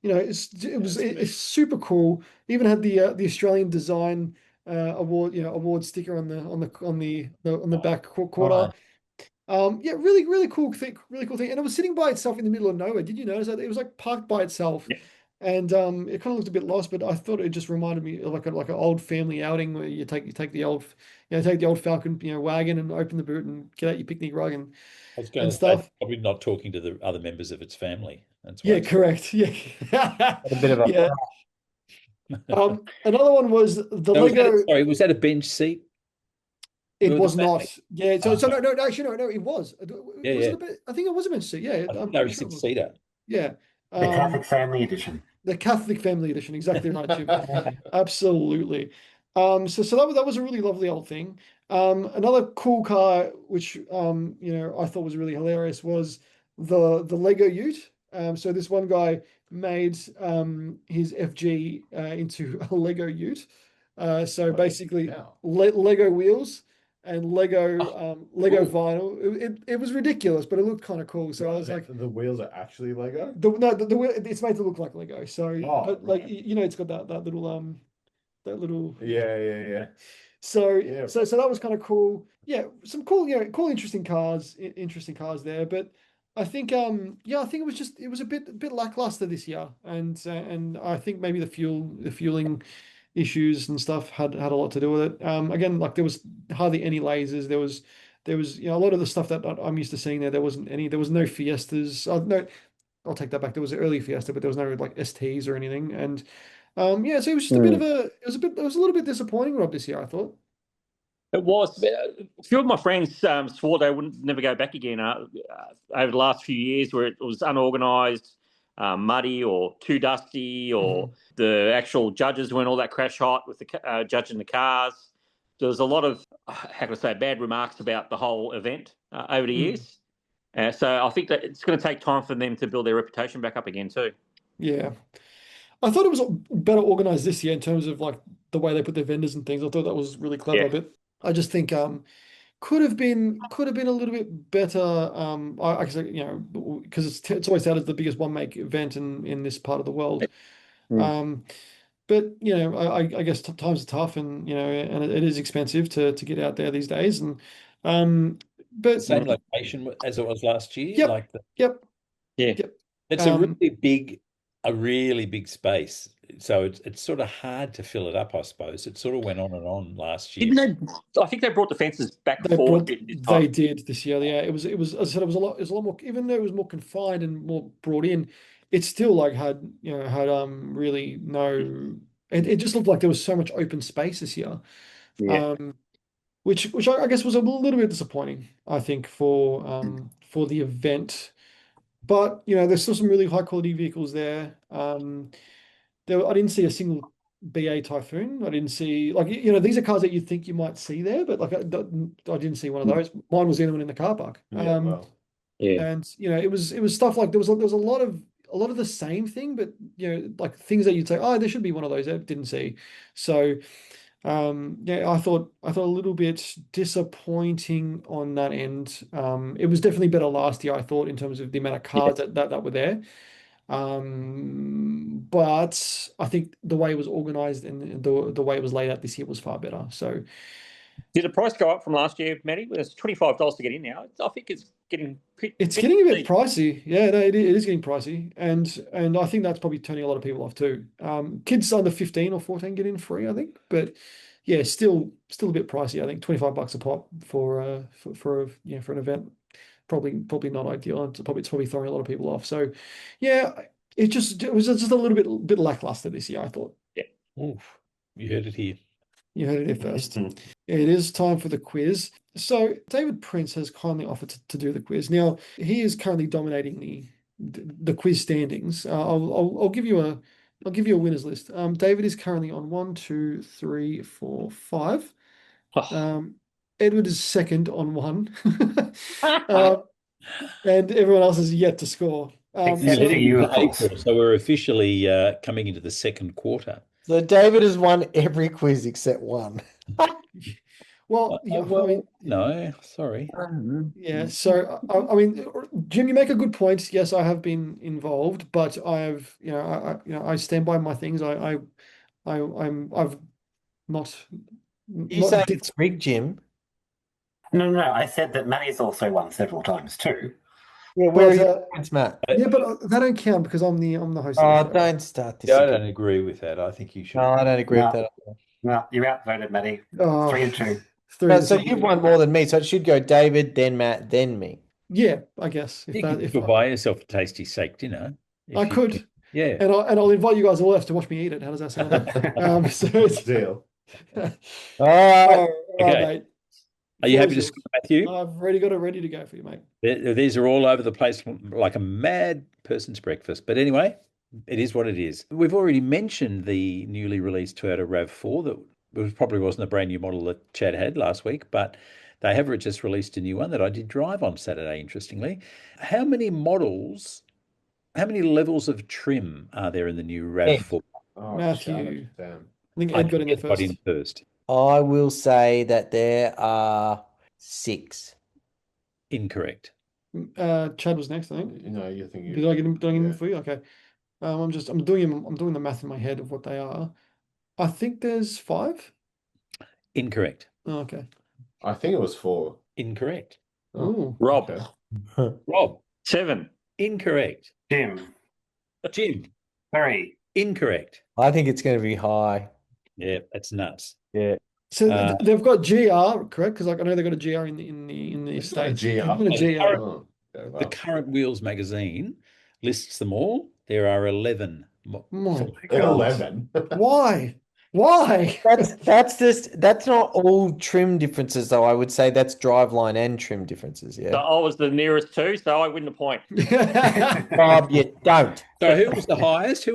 It's super cool. Even had the Australian Design award sticker on the back quarter. Really cool thing. And it was sitting by itself in the middle of nowhere. Did you notice that it was like parked by itself? Yeah. and it kind of looked a bit lost, but I thought it just reminded me of like an old family outing where you take the old take the old Falcon wagon and open the boot and get out your picnic rug I was going and to say stuff. probably not talking to the other members of its family. That's why Yeah, correct. Yeah, A bit of a yeah. Another one was the So Lego. was that a bench seat? It With was the not. family? Yeah. So no, actually, no, it was. Yeah, Was yeah. it a bit? I think it was a bench seat. Yeah, I think I'm they were pretty sure it was. six-seater. Yeah. The Catholic Family Edition. The Catholic Family Edition, exactly right, Jim. Absolutely. So that was a really lovely old thing. Another cool car, which I thought was really hilarious, was the Lego Ute. So this one guy made his FG into a Lego Ute. So basically, Lego wheels and Lego vinyl. It was ridiculous, but it looked kind of cool. So I was like, the wheels are actually Lego. the wheel, it's made to look like Lego. So, but like right. it's got that little Yeah. So Yeah. so that was kind of cool. Yeah, some cool interesting cars there. But I think I think it was a bit lackluster this year, and I think maybe the fueling issues and stuff had a lot to do with it. Again, like there was hardly any lasers. There was a lot of the stuff that I'm used to seeing there. There wasn't any. There was no Fiestas. No, I'll take that back. There was an early Fiesta, but there was no like STs or anything. And so it was just a bit of it was a little bit disappointing, Rob, this year, I thought. It was. A few of my friends swore they wouldn't never go back again over the last few years, where it was unorganised, muddy, or too dusty, or the actual judges weren't all that crash hot with the judging the cars. There was a lot of, how can I say, bad remarks about the whole event over the years. So I think that it's going to take time for them to build their reputation back up again too. Yeah. I thought it was better organised this year in terms of like the way they put their vendors and things. I thought that was really clever. Yeah. But I just think could have been a little bit better. I guess because it's always out as the biggest one make event in this part of the world. But I guess times are tough, and and it is expensive to get out there these days. And but Same location as it was last year. Yep. Yep. It's a really big space. So it's sort of hard to fill it up, I suppose. It sort of went on and on last year. I think they brought the fences back forward. They did this year. Yeah, it was. As I said, it was a lot more. Even though it was more confined and more brought in, it still like had really no. It just looked like there was so much open space this year. Yeah. Which I guess was a little bit disappointing. I think for the event. But there's still some really high quality vehicles there. I didn't see a single BA Typhoon. I didn't see these are cars that you'd think you might see there, but like I didn't see one of those. Mine was the only one in the car park. And it was stuff like there was a lot of the same thing, but like things that you'd say, oh, there should be one of those. I didn't see. So I thought a little bit disappointing on that end. It was definitely better last year, I thought, in terms of the amount of cars that were there. But I think the way it was organized and the way it was laid out this year was far better. So did the price go up from last year, Matty? It's $25 to get in now. I think it's getting getting a bit pricey. Yeah, no, it is getting pricey, and I think that's probably turning a lot of people off too. Kids under 15 or 14 get in free, I think, but yeah, still a bit pricey. I think $25 a pop for an event, probably not ideal. It's probably throwing a lot of people off. So yeah, it was just a little bit lackluster this year, I thought. Yeah. Oof. You heard it here. You heard it here first. It is time for the quiz. So David Prince has kindly offered to do the quiz. Now he is currently dominating the quiz standings. I'll give you a winners list. David is currently on 1, 2, 3, 4, 5. Edward is second on 1, and everyone else is yet to score. So we're officially coming into the second quarter. So David has won every quiz except one. Well, no, sorry. Yeah, so I mean, Jim, you make a good point. Yes, I have been involved, but I've I stand by my things. I've not. You say it's rigged, Jim? No. I said that Matty's also won several times too. Yeah, where are But, your points, Matt? yeah, but they don't count because I'm the host. Oh, of the show. don't start this. Yeah, I again. don't agree with that. I think you should. No, I don't agree with No. that. No, you're outvoted, Matty. Oh, 3-2. So you've won more than me, so it should go David, then Matt, then me. Yeah, I guess. You could buy yourself a tasty steak dinner. I could. Yeah. And I'll invite you guys all to watch me eat it. How does that sound? So it's Deal. All right. Okay. mate. Are you happy to score, Matthew? I've already got it ready to go for you, mate. These are all over the place like a mad person's breakfast. But anyway, it is what it is. We've already mentioned the newly released Toyota RAV4 that probably wasn't a brand new model that Chad had last week, but they have just released a new one that I did drive on Saturday, interestingly. How many levels of trim are there in the new RAV4? Oh, Matthew. Damn. I think Ed got in there first. I will say that there are 6. Incorrect. Chad was next, I think. No, you think Did I get him for you? Okay. I'm doing the math in my head of what they are. I think there's 5. Incorrect. Oh, okay. I think it was 4. Incorrect. Oh, Rob. Okay. Rob. 7. Incorrect. Jim. 3. Incorrect. I think it's going to be high. Yeah, that's nuts. Yeah. So they've got GR, correct? Because I know they've got a GR in the States. The Current Wheels magazine lists them all. There are 11. My 11. Why? Why? That's not all trim differences, though. I would say that's driveline and trim differences. Yeah. So I was the nearest 2, so I win a point. Rob, you don't. So who was the highest?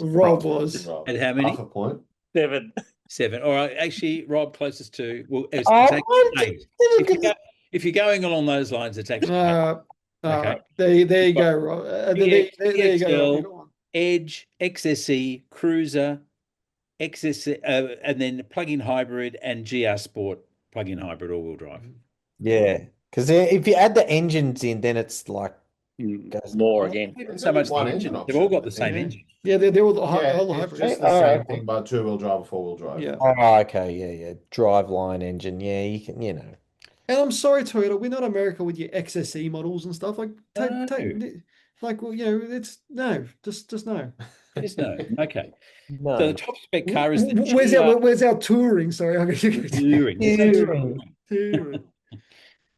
Rob was. And how many? Half a point. 7. 7. All right. Actually, Rob closest to. Well, it's Oh, actually 8. If you're going along those lines, it's actually 8. Okay. There you go, Rob. There you go. Rob. Edge, XSE, Cruiser, XSE, and then plug-in hybrid and GR Sport plug-in hybrid all-wheel drive. Yeah, because if you add the engines in, then it's like more again. So much the engine. They've all got the same engine. Yeah, they're all the It's hybrids. just the same thing, but 2-wheel drive or 4-wheel drive. Yeah. Oh, okay, yeah. Driveline engine, yeah, you can, And I'm sorry, Toyota, we're not America with your XSE models and stuff. Like, it's no, just no. Just no. Okay. No. So the top spec car is the where's our touring? Sorry, touring.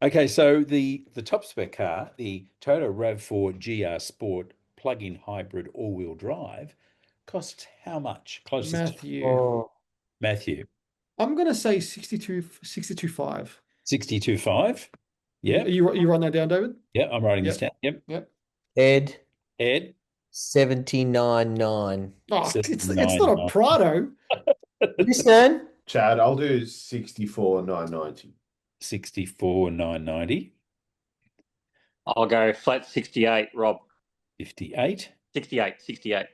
Okay, so the top spec car, the Toyota RAV4 GR Sport plug-in hybrid all-wheel drive, costs how much? Closest Matthew. Matthew. I'm gonna say 62.5. 62.5. Yeah. You writing that down, David? Yeah, I'm writing this down. Yep. Ed. 79.9. Oh, it's not a Prado. Listen. Chad, I'll do 64,990. 64,990. I'll go flat 68, Rob. 58. 68.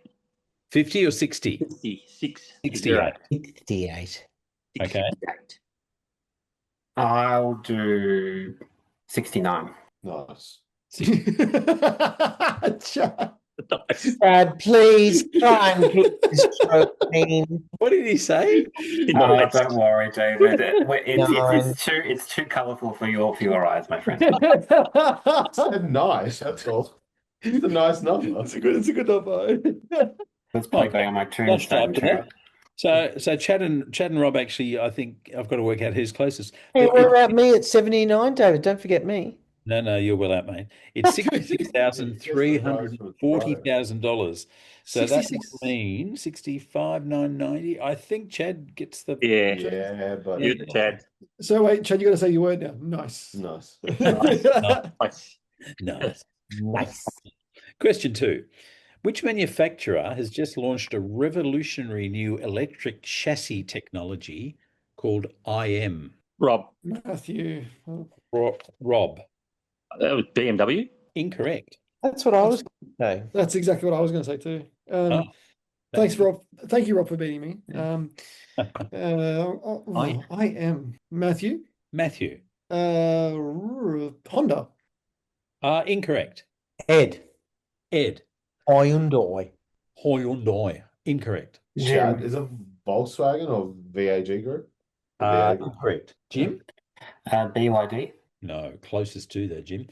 50 or 60? 68. 68. Okay. I'll do 69. Nice. Chad, please try and keep this joke clean. What did he say? Don't worry, David. It's too colourful for your eyes, my friend. Nice. That's all. It's a nice number. It's a good number. That's probably going on my tombstone too. So Chad and Rob, actually, I think I've got to work out who's closest. Hey, what about me at 79, David? Don't forget me. No, you're well out, mate. It's $66,340,000. So that means 65,990. I think Chad gets the but you're the Chad. So wait, Chad, you got to say your word now. Nice. Nice. Question 2. Which manufacturer has just launched a revolutionary new electric chassis technology called IM? Rob. Matthew. Rob. That was BMW. Incorrect. That's what I was going to say. That's exactly what I was going to say too. Thanks, Rob. Thank you, Rob, for beating me. I am Matthew. Honda. Ed. Incorrect. Hyundai. Incorrect. Chad, is it Volkswagen or VAG Group? Incorrect. Jim? BYD. No, closest to that, Jim.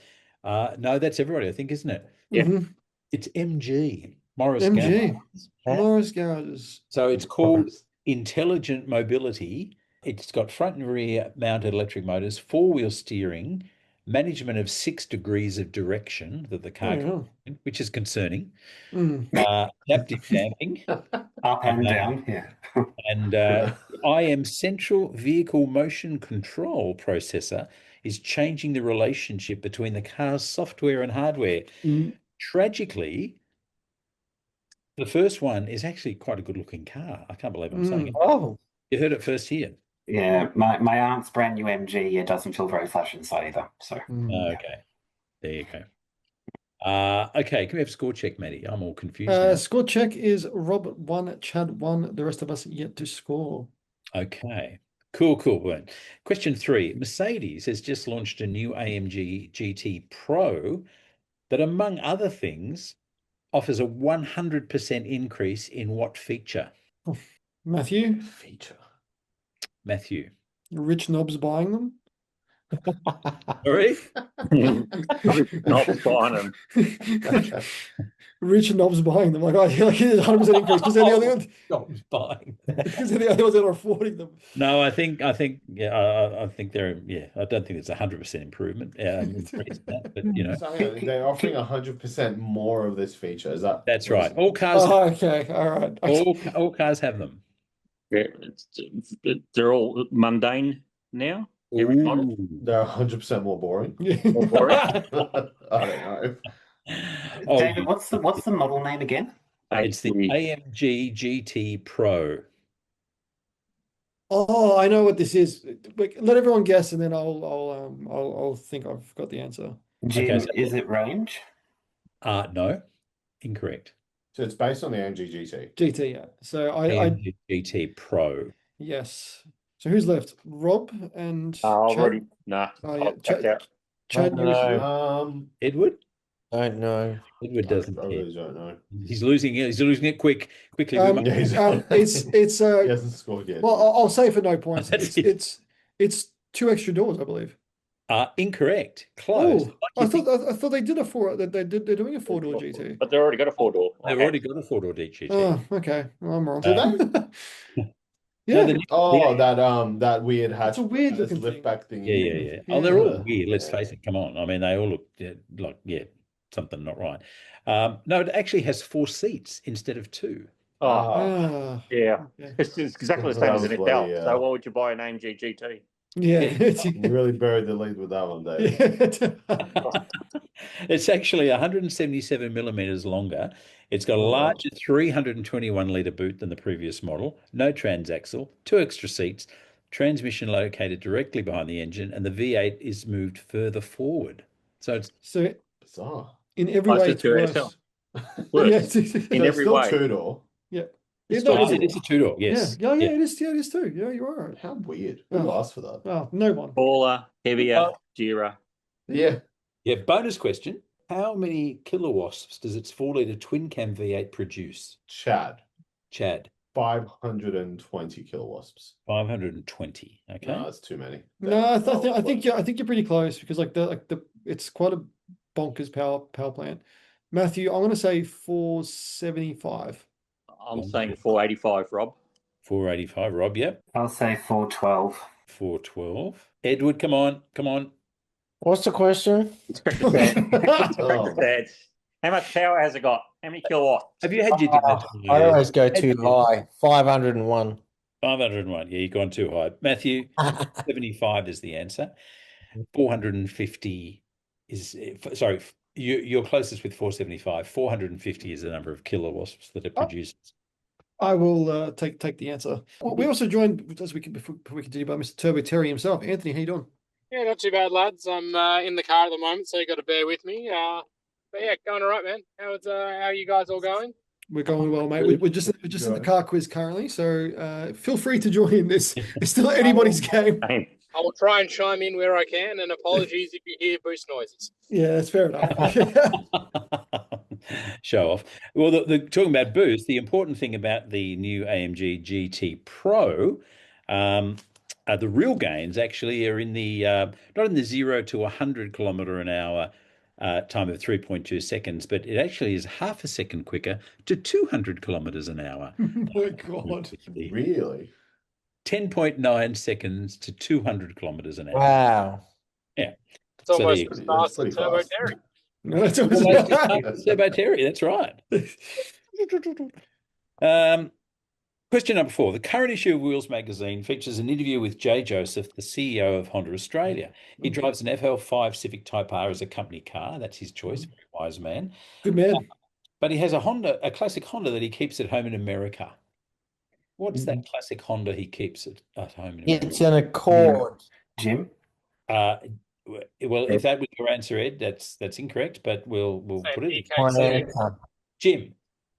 No, that's everybody, I think, isn't it? Yeah. Mhm. It's MG. Morris MG. Garages. Morris Garages. So it's called Intelligent Mobility. It's got front and rear mounted electric motors, four-wheel steering, management of 6 degrees of direction that the car can, which is concerning. Adaptive damping. Up and down, yeah. And IM Central Vehicle Motion Control Processor is changing the relationship between the car's software and hardware. Tragically, the first one is actually quite a good-looking car. I can't believe I'm saying it. Oh, You heard it first here. Yeah, my aunt's brand new MG. It doesn't feel very flash inside either. So Okay, there you go. Okay, can we have score check, Matty? I'm all confused now. Score check is Rob 1, Chad 1. The rest of us yet to score. Okay, cool. Question 3. Mercedes has just launched a new AMG GT Pro that, among other things, offers a 100% increase in what feature? Matthew? Matthew. Rich knobs buying them? Sorry? Not buying them. Rich knobs buying them. Like, oh, yeah, like 100% increase because they're the only ones. Knobs buying. Because they're the only ones that are affording them. No, I think, yeah, I think they're, yeah, I don't think it's 100% improvement. But you know, they're offering 100% more of this feature. Is that? That's right. All cars. Oh, okay, all right. All cars have them. Yeah, they're all mundane now. Every model. They're 100% more boring. More boring. I don't know. David, what's the model name again? It's the AMG GT Pro. Oh, I know what this is. Let everyone guess, and then I'll think I've got the answer. Jim, Okay, so- is it range? No, incorrect. So it's based on the AMG GT. GT, yeah. So AMG GT Pro. yes. So who's left? Rob and I've Chad? already Nah. Oh, yeah. I'll check out. Chad, Edward? Don't know. Edward doesn't I care. really don't know. He's losing it. He's losing it quickly. it's He hasn't scored yet. well, I'll say for no points. That's It's 2 extra doors, I believe. Incorrect. Close. Oh, I thought they did they're doing a 4-door GT. But they've already got a 4-door. They've already got a 4-door GT. Oh, okay. Well, I'm wrong. Do they? Yeah. That weird hatch. It's a weird this looking lift thing. back thing. Yeah. Oh, they're all weird. Let's face it. Come on. I mean, they all look like something not right. No, it actually has 4 seats instead of 2. Oh, yeah. Okay. It's exactly the same as an Sounds Intel. bloody, So why would you buy an AMG GT? Yeah. You really buried the lead with that one, Dave. It's actually 177 millimeters longer. It's got a larger 321-litre boot than the previous model, no transaxle, 2 extra seats, transmission located directly behind the engine, and the V8 is moved further forward. So it's bizarre. In every way, it's worse. Worse. In every way. 2-door. Yeah. It's a 2-door, yes. Yeah, it is too. Yeah, you are right. How weird. Who asked for that? Oh, no one. Taller, heavier, dearer. Yeah. Yeah, bonus question. How many kilowatts does its 4-litre twin-cam V8 produce? Chad. 520 kilowatts. 520. Okay. No, that's too many. No, I think you're pretty close because it's quite a bonkers power plant. Matthew, I'm going to say 475. I'm saying 485, Rob. 485, Rob, yep. I'll say 412. 412. Edward, come on. What's the question? How much power has it got? How many kilowatts? Have you had your dinner? I always go too high. 501. 501. Yeah, you've gone too high. Matthew, 75 is the answer. 450 is, sorry, you're closest with 475. 450 is the number of kilowatts that it produces. I will take the answer. Well, we also joined, before we continue, by Mr. Turbo Terry himself. Anthony, how you doing? Yeah, not too bad, lads. I'm in the car at the moment, so you got to bear with me. But yeah, going all right, man. How are you guys all going? We're going well, mate. We're just in the car quiz currently, so feel free to join in this. It's still anybody's game. I will try and chime in where I can, and apologies if you hear boost noises. Yeah, that's fair enough. Show off. Well, talking about boost, the important thing about the new AMG GT Pro, the real gains actually are in the not in the 0 to 100 km/h time of 3.2 seconds, but it actually is half a second quicker to 200 kilometers an hour. Oh my God. Really? 10.9 seconds to 200 kilometers an hour. Wow. Yeah. It's almost That's as fast pretty as Turbo fast. Terry. No, it's Turbo Terry, that's right. Question number 4. The current issue of Wheels magazine features an interview with Jay Joseph, the CEO of Honda Australia. He drives an FL5 Civic Type R as a company car. That's his choice. Very wise man. Good man. But he has a classic Honda that he keeps at home in America. What's that classic Honda he keeps at home in America? It's an Accord. Jim? Well, if that was your answer, Ed, that's incorrect, but we'll put it in. Jim.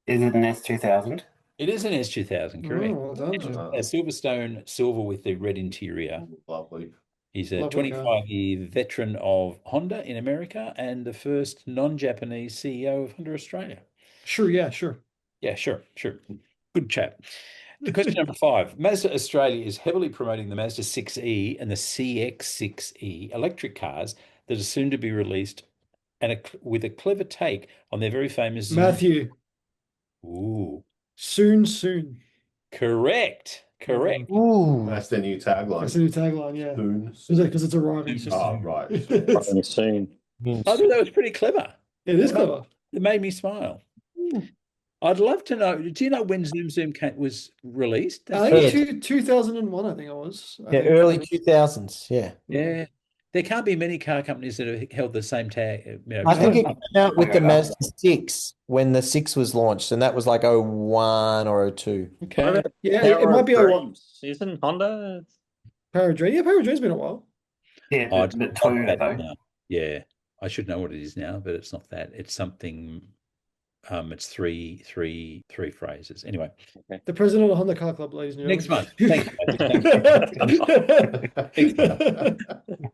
Is it an S2000? It is an S2000, correct. Oh, well done, Jim. A Silverstone silver with the red interior. Lovely. He's a Lovely 25-year veteran of Honda in America and the first non-Japanese CEO of Honda Australia. Sure, yeah, sure. Yeah, sure. Good chap. Question number 5. Mazda Australia is heavily promoting the Mazda 6e and the CX-6e electric cars that are soon to be released and with a clever take on their very famous... Matthew. Ooh. Soon. Correct. Ooh. That's the new tagline. That's the new tagline, yeah. Soon. Because it's arriving. Oh, right. Soon. I thought that was pretty clever. It is clever. It made me smile. I'd love to know. Do you know when Zoom Zoom was released? I think 2001. I think it was. Early 2000s. Yeah. Yeah. There can't be many car companies that have held the same tag. I think it came out with the Mazda 6 when the 6 was launched, and that was like 01 or 02. Okay. Yeah, it might be 01. Isn't Honda? Power Dream. Yeah, Power Dream's been a while. Yeah, the Toyota though. Yeah, I should know what it is now, but it's not that. It's something. It's three phrases. Anyway, okay. The president of the Honda Car Club, ladies and gentlemen.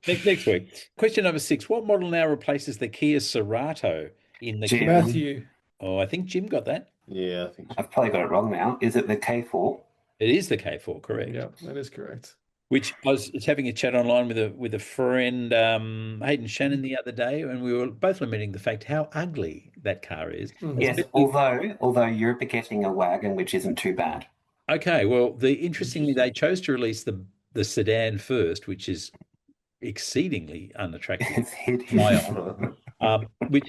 Next week. Question number 6. What model now replaces the Kia Cerato in the Jim. Matthew? Oh, I think Jim got that. Yeah, I think so. I've probably got it wrong now. Is it the K4? It is the K4, correct? Yeah, that is correct. Which I was having a chat online with a friend, Hayden Shannon, the other day, and we were both lamenting the fact how ugly that car is. Yes, although you're getting a wagon, which isn't too bad. Okay, well, interestingly, they chose to release the sedan first, which is exceedingly unattractive. Which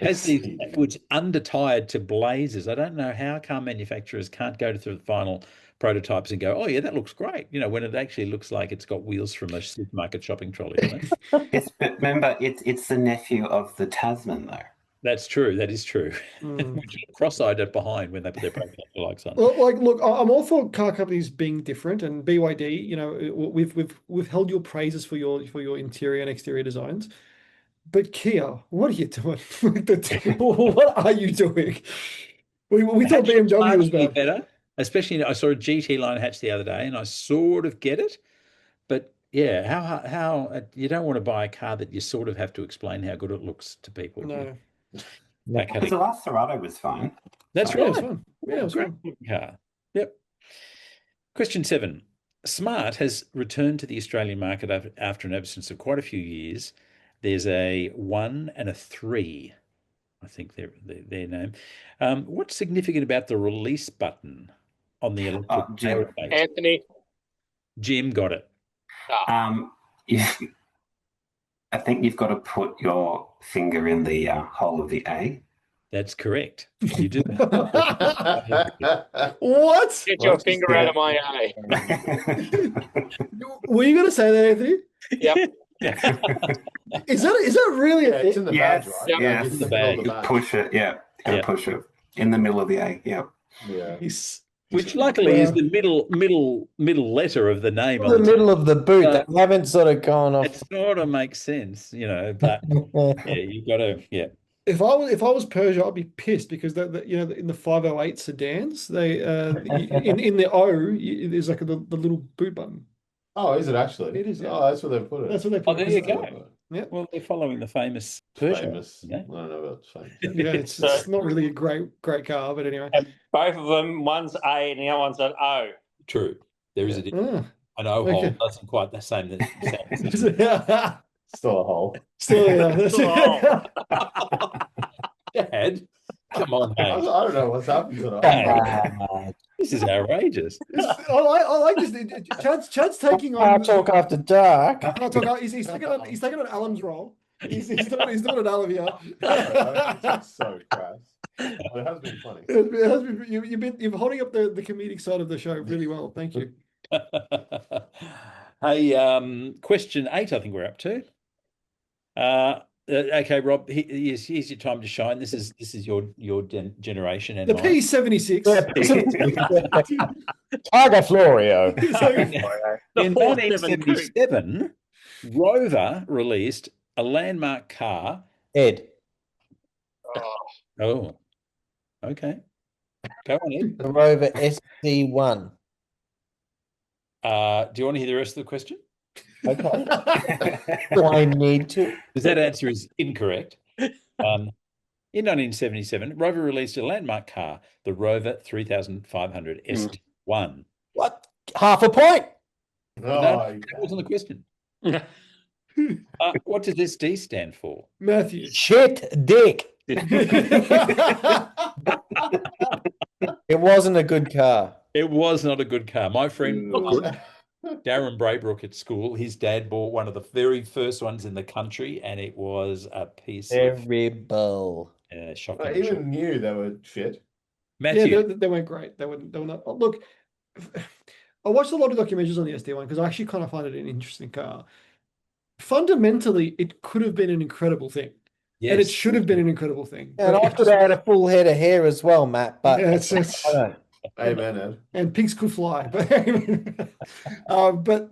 undertired to blazes. I don't know how car manufacturers can't go through the final prototypes and go, oh yeah, that looks great. When it actually looks like it's got wheels from a supermarket shopping trolley. Yes, but remember, it's the nephew of the Tasman, though. That's true. That is true. Cross-eyed it behind when they put their brake lights on. Well, look, I'm all for car companies being different, and BYD. We've held your praises for your interior and exterior designs, but Kia, what are you doing? What are you doing? We thought BMW was better. Especially, I saw a GT line hatch the other day, and I sort of get it, but yeah, how you don't want to buy a car that you sort of have to explain how good it looks to people. No, because the last Serato was fine. That's right. It was fun. Yeah, it was great fun. car. Yep. Question 7. Smart has returned to the Australian market after an absence of quite a few years. There's a 1 and a 3. I think their name. What's significant about the release button on the electric Jim. Anthony. Jim got it. I think you've got to put your finger in the hole of the A. That's correct. You do. What? Get your finger out of my eye. Were you going to say that, Anthony? Yep. Is that really a it's in the badge, right? Yes. Yeah, it's in the bag. middle of the badge. Push it, push it in the middle of the A, Yeah. Which luckily is the middle letter of the name. The middle of the boot. They haven't sort of gone off. It sort of makes sense, but yeah, you got to, yeah. If I was Peugeot, I'd be pissed because in the 508 sedans, they in the O there's like the little boot button. Oh, is it actually? It is. Yeah. Oh, that's where they put it. That's what they put. Oh, there you go. Yeah. Well, they're following the famous Peugeot. Famous. I don't know about famous. Yeah, it's not really a great car, but anyway. And both of them, one's A and the other one's an O. True. There is a difference. Ah, An O hole okay. doesn't quite the same. Still a hole. Still, yeah. That's Dad, come on, I mate. don't know what's happened tonight. Dad, this is outrageous. I like this. Chad's taking on. Can't talk after dark. Can't talk. He's taking on Alan's role. He's doing an Alan here. It's so crass. But it has been funny. It has been, you're holding up the comedic side of the show really well. Thank you. Hey, question 8, I think we're up to. Okay, Rob, here's your time to shine. This is your generation and The P76. Tiger Florio. In 1977, Rover released a landmark car. Ed. Oh, okay. Go on, Ed. The Rover SD1. Do you want to hear the rest of the question? Okay. Do I need to? Because that answer is incorrect. In 1977, Rover released a landmark car, the Rover 3500 SD1. What? Half a point? No, that wasn't the question. What does SD stand for? Matthew. Shit dick. It wasn't a good car. It was not a good car. My friend Darren Braybrook at school, his dad bought one of the very first ones in the country, and it was a piece terrible. Shocking. I even knew they were shit. Matthew. Yeah, they weren't great. They were not. Look, I watched a lot of documentaries on the SD1 because I actually kind of find it an interesting car. Fundamentally, it could have been an incredible thing. Yes. And it should have been an incredible thing. And I could have had a full head of hair as well, Matt. But yeah, I don't. Amen, Ed. And pigs could fly, but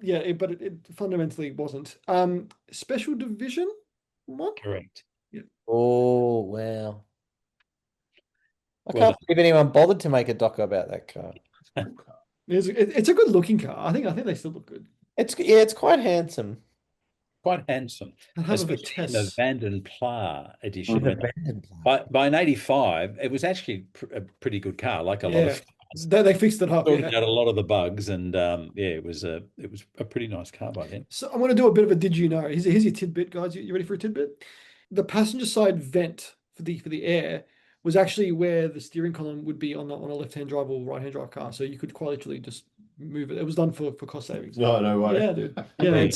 yeah, it fundamentally wasn't. Special division one? Correct. Yeah. Oh wow! I can't believe anyone bothered to make a doco about that car. It's a good looking car. I think they still look good. It's quite handsome. Quite handsome. Especially in the Vanden Pla edition. By 1985, it was actually a pretty good car, like a lot of. They fixed it up. Sorted out a lot of the bugs, and it was a pretty nice car by then. So I'm going to do a bit of a did you know? Here's your tidbit, guys. You ready for a tidbit? The passenger side vent for the air was actually where the steering column would be on a left-hand drive or right-hand drive car. So you could quite literally just move it. It was done for cost savings. No way. Yeah, dude. Yeah,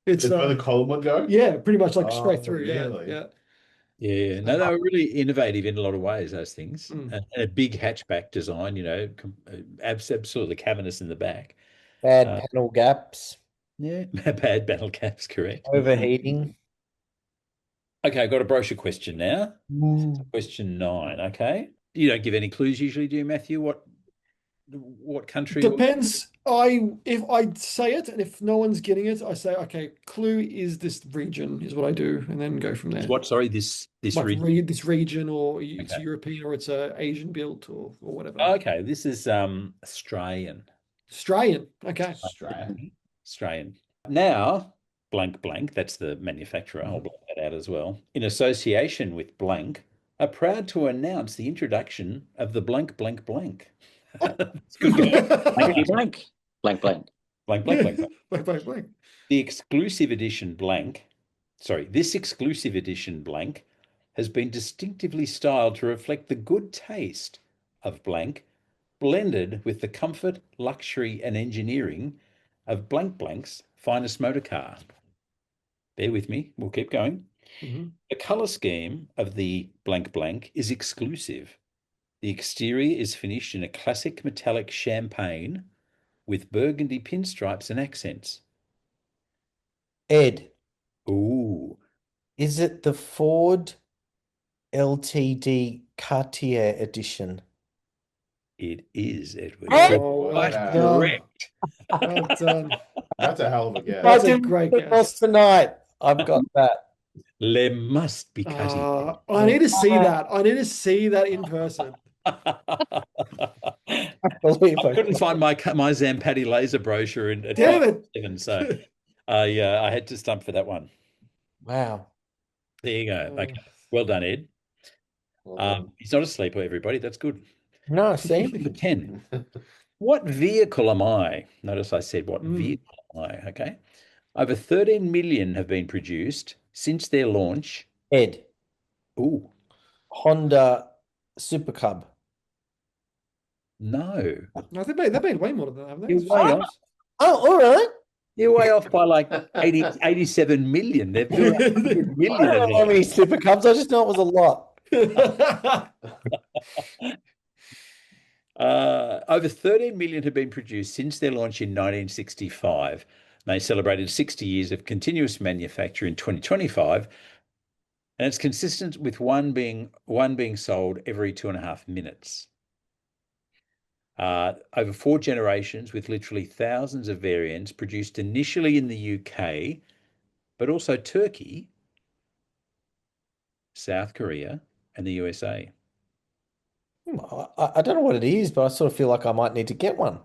it's where the column would go. Yeah, pretty much like straight through. Really? Yeah. Yeah, no, they were really innovative in a lot of ways, those things. And a big hatchback design, absolutely cavernous in the back. Bad panel gaps. Yeah, bad panel gaps, correct. Overheating. Okay, I've got a brochure question now. Question 9, okay? You don't give any clues usually, do you, Matthew? What country? Depends. If I say it, and if no one's getting it, I say, okay, clue is this region, is what I do, and then go from there. What? Sorry, this region. This region, or it's European, or it's Asian built, or whatever. Okay, this is Australian. Australian. Okay. Australian. Now, blank blank. That's the manufacturer. I'll blank that out as well. In association with blank, are proud to announce the introduction of the blank blank blank. Good blank blank blank blank blank blank blank blank blank. The exclusive edition blank. Sorry, this exclusive edition blank has been distinctively styled to reflect the good taste of blank, blended with the comfort, luxury, and engineering of blank blank's finest motor car. Bear with me. We'll keep going. The color scheme of the blank blank is exclusive. The exterior is finished in a classic metallic champagne with burgundy pinstripes and accents. Ed. Ooh. Is it the Ford LTD Cartier edition? It is, Edward. Correct. Well done. That's a hell of a guess. That's a great guess. Tonight. I've got that. Le must be Cartier. I need to see that. I need to see that in person. I couldn't find my Zampatti laser brochure in Damn it. So I had to stump for that one. Wow. There you go. Okay. Well done, Ed. He's not asleep, everybody. That's good. No, see? Number 10. What vehicle am I? Notice I said what vehicle am I, okay? Over 13 million have been produced since their launch. Ed. Ooh. Honda Super Cub. No. No, they've made way more than that, haven't they? You're way off. Oh, all right. You're way off by like 87 million. They've built 100 million. I don't know how many Super Cubs. I just know it was a lot. Over 13 million have been produced since their launch in 1965. They celebrated 60 years of continuous manufacture in 2025, and it's consistent with one being sold every 2.5 minutes. Over 4 generations, with literally thousands of variants produced initially in the UK, but also Turkey, South Korea, and the USA. I don't know what it is, but I sort of feel like I might need to get one.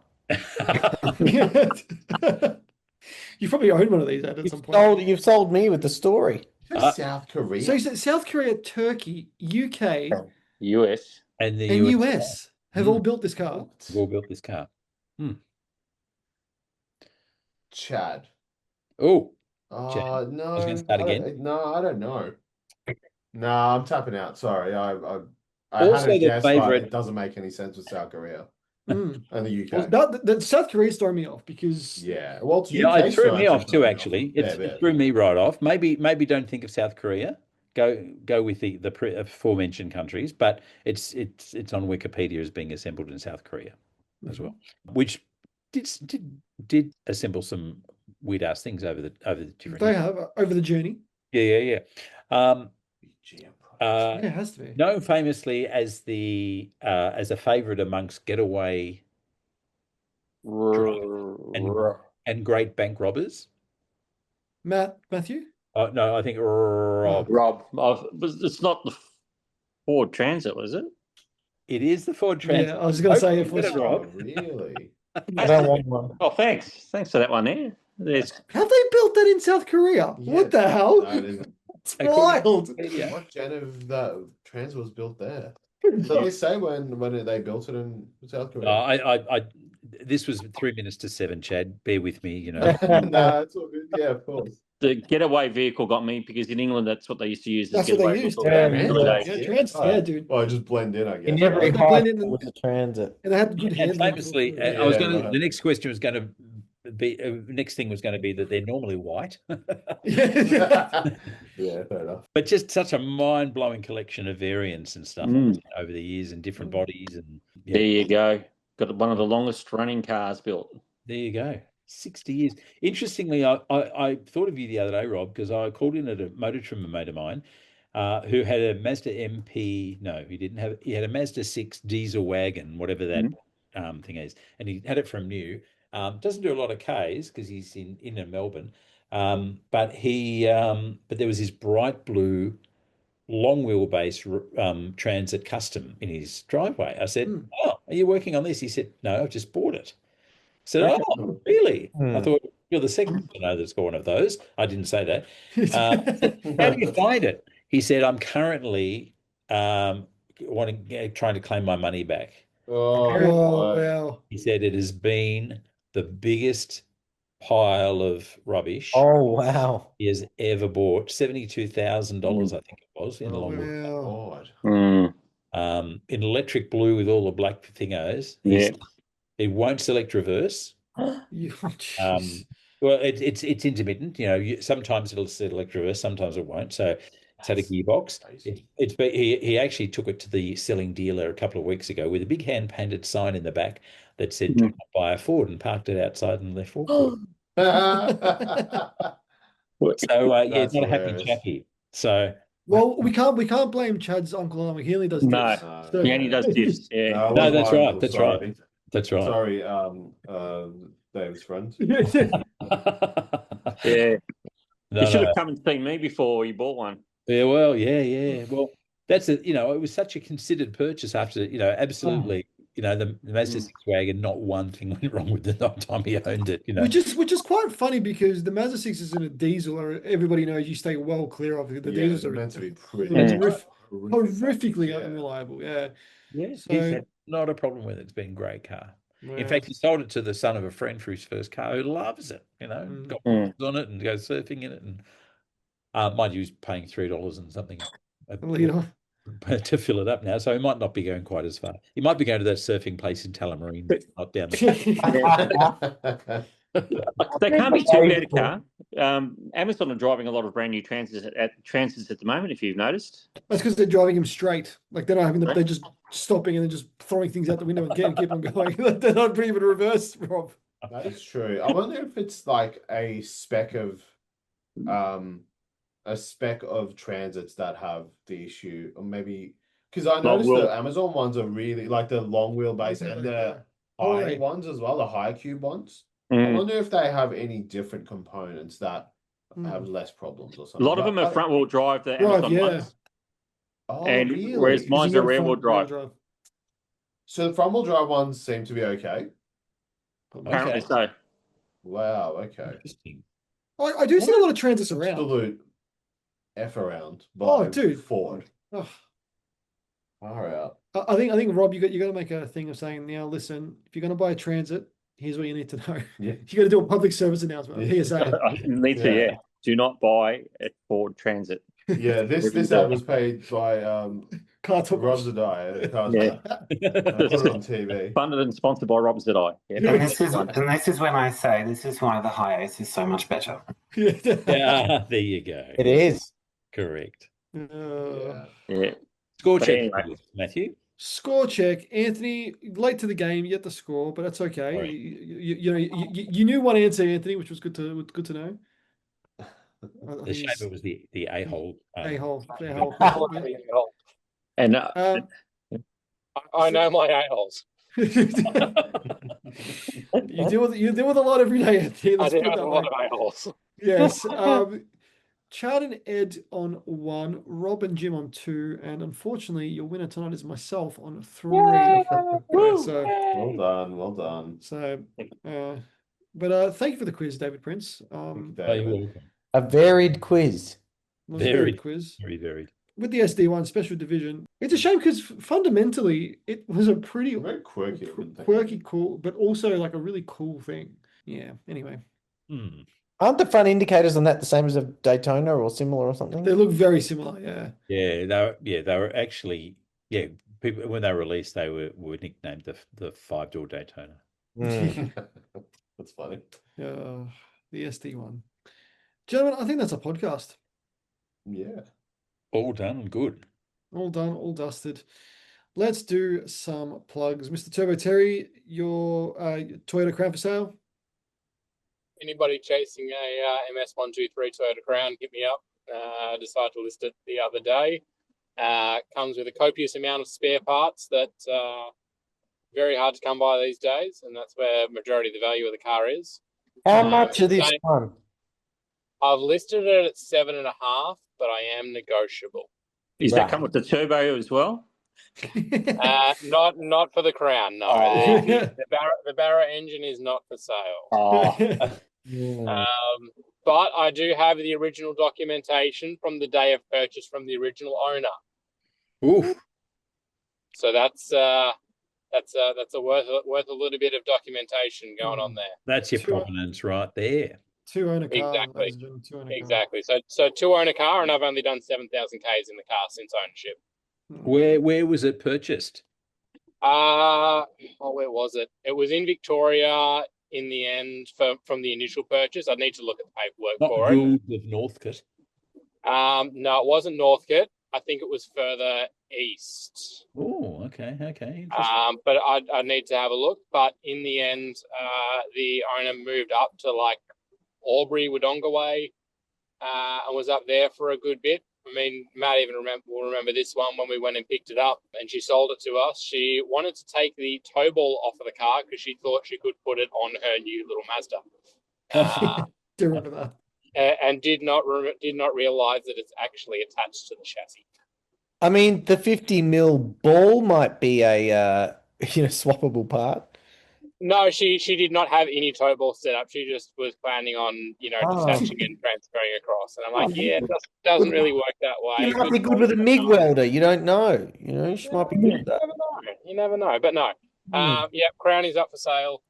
You probably own one of these at some point. You've sold me with the story. South Korea. So you said South Korea, Turkey, UK, US, and the US have all built this car. Have all built this car. Chad. Oh. No. I was going to start again. No, I don't know. No, I'm tapping out. Sorry. I Also had a guess, but favorite. it doesn't make any sense with South Korea and the UK. Well, the South Korea's thrown me off because well, it's it threw me off too. off. Actually, it threw me right off. Maybe don't think of South Korea. Go with the aforementioned countries, but it's on Wikipedia as being assembled in South Korea as well, which did assemble some weird ass things over the different. They have over the journey. Yeah. Yeah, it has to be known famously as as a favorite amongst getaway and great bank robbers. Matthew? No, I think Rob. It's not the Ford Transit, was it? It is the Ford Transit. Yeah, I was going to say it was Rob. Really? I don't want one. Oh, thanks for that one there. Have they built that in South Korea? Yeah, what the hell? It's wild. What gen of that Transit was built there? Did they say when they built it in South Korea? This was 3 minutes to 7, Chad. Bear with me, No, it's all good. Yeah, of course. The getaway vehicle got me because in England that's what they used to use. That's what they used. Yeah, dude. Well, just blend in, I guess. In every height with the Transit. And they had good handling. Famously, the next question was going to be next thing was going to be that they're normally white. Yeah, fair enough. But just such a mind-blowing collection of variants and stuff over the years and different bodies and there you go. Got one of the longest running cars built. There you go. 60 years. Interestingly, I thought of you the other day, Rob, because I called in at a motor trimmer mate of mine who had a Mazda MP. No, he didn't have. He had a Mazda 6 diesel wagon, whatever that thing is, and he had it from new. Doesn't do a lot of Ks because he's in Melbourne. But there was his bright blue long wheelbase Transit Custom in his driveway. I said, "Oh, are you working on this?" He said, "No, I've just bought it." I said, "Oh, really?" I thought you're the second to know that's got one of those. I didn't say that. How do you find it? He said, "I'm currently trying to claim my money back." Oh, wow. He said it has been the biggest pile of rubbish. Oh, wow. He has ever bought. $72,000, I think it was, in a long in electric blue with all the black thingos. It won't select reverse. Well, it's intermittent. Sometimes it'll select reverse, sometimes it won't. So it's had a gearbox. He actually took it to the selling dealer a couple of weeks ago with a big hand painted sign in the back that said "Do not buy a Ford" and parked it outside and left forecourt. So it's not a happy chappy. So well, we can't blame Chad's uncle and he only does this. So, he only does this. Yeah. No, that's right. That's right. That's right. Sorry, Dave's friend. Yeah. You should have come and seen me before you bought one. Yeah, well, yeah. Well, that's it was such a considered purchase after, absolutely, the Mazda 6 wagon, not one thing went wrong with it the time he owned it, Which is quite funny because the Mazda 6 is in a diesel, or everybody knows you stay well clear of it. The diesels are meant to be pretty horrifically unreliable. Yeah. Yes, he's had not a problem with it. It's been a great car. In fact, he sold it to the son of a friend for his first car who loves it, got on it and goes surfing in it. And mind you, he's paying $3 and something to fill it up now. So he might not be going quite as far. He might be going to that surfing place in Tullamarine, not down the They can't be too bad a car. Amazon are driving a lot of brand new transits at the moment, if you've noticed. That's because they're driving them straight. Like they're not having they're just stopping and then just throwing things out the window and keep on going. They're not even reverse, Rob. That is true. I wonder if it's like a spec of transits that have the issue, or maybe because I noticed the Amazon ones are really like the long wheelbase and the high ones as well, the high cube ones. I wonder if they have any different components that have less problems or something. A lot of them are front wheel drive, the Amazon ones. Oh, and really? whereas mine's are rear wheel drive. So the front wheel drive ones seem to be okay. Apparently so. Wow, okay. Interesting. I do see a lot of transits around. Absolute F around by Ford. Oh. Far out. I think Rob, you got to make a thing of saying, now listen, if you're going to buy a transit, here's what you need to know. Yeah. You got to do a public service announcement. PSA. You need to, do not buy a Ford Transit. Yeah, this ad was paid by Rob Zadai. Put it on TV. Funded and sponsored by Rob Zadai. Yeah. And this is when I say this is why the Hiace is so much better. Yeah, there you go. It is. Correct. Yeah. Score check, Matthew. Score check, Anthony. Late to the game, yet to score, but that's okay. Right. You knew one answer, Anthony, which was good to know. The shaper was the a-hole. A-hole. And I know my a-holes. You deal with a lot every day, Anthony. I do have a lot of a-holes. Yes. Chad and Ed on 1, Rob and Jim on 2, and unfortunately, your winner tonight is myself on 3. So well done. So, but thank you for the quiz, David Prince. A varied quiz. Varied quiz. Very varied. With the SD1 special division. It's a shame because fundamentally it was a pretty very quirky, cool, but also like a really cool thing. Yeah. Anyway. Aren't the front indicators on that the same as a Daytona or similar or something? They look very similar, yeah. Yeah, they were actually people when they were released they were nicknamed the 5-door Daytona. That's funny. The SD1. Gentlemen, I think that's a podcast. Yeah. All done and good. All done, all dusted. Let's do some plugs. Mr. Turbo Terry, your Toyota Crown for sale? Anybody chasing a MS123 Toyota Crown, hit me up. Decided to list it the other day. Comes with a copious amount of spare parts that very hard to come by these days, and that's where majority of the value of the car is. How much of this one? I've listed it at 7.5, but I am negotiable. Does that come with the turbo as well? Not for the Crown, no. Oh. The Barra engine is not for sale. But I do have the original documentation from the day of purchase from the original owner. Oof. So that's worth a little bit of documentation going on there. That's your provenance right there. 2 owner car. Exactly. So 2 owner car, and I've only done 7,000 Ks in the car since ownership. Where was it purchased? Where was it? It was in Victoria in the end from the initial purchase. I'd need to look at the paperwork for it. Not Gould of Northcote? No, it wasn't Northcote. I think it was further east. Oh, okay. But I need to have a look. But in the end, the owner moved up to like Albury, Wodonga way, and was up there for a good bit. I mean, Matt will remember this one when we went and picked it up and she sold it to us. She wanted to take the tow ball off of the car because she thought she could put it on her new little Mazda. Do remember that. And did not realize that it's actually attached to the chassis. I mean, the 50 mil ball might be a swappable part. No, she did not have any tow ball set up. She just was planning on, detaching and transferring across. And I'm like, it doesn't really work that way. You might be good with a MIG welder. You don't know. She might be good at that. You never know. But no, Yeah, Crown is up for sale.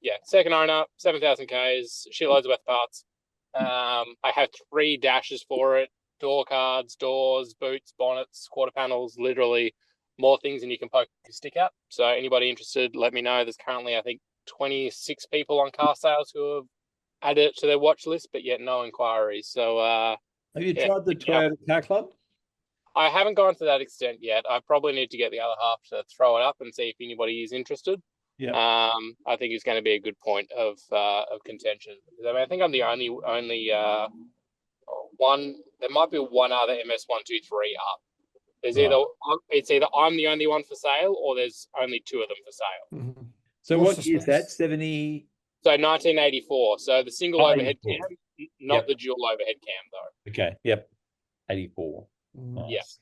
Yeah, second owner, 7,000 Ks, shitloads worth of parts. I have 3 dashes for it, door cards, doors, boots, bonnets, quarter panels, literally more things than you can poke your stick at. So anybody interested, let me know. There's currently, I think, 26 people on car sales who have added it to their watch list, but yet no inquiries. So have you tried the Toyota Car Club? I haven't gone to that extent yet. I probably need to get the other half to throw it up and see if anybody is interested. Yeah. I think it's going to be a good point of contention. I mean, I think I'm the only one. There might be one other MS123 up. There's either I'm the only one for sale, or there's only 2 of them for sale. Mm-hmm. So what year is that? 70. So 1984. So the single overhead cam, not the dual overhead cam though. Okay. Yep. 84. Nice.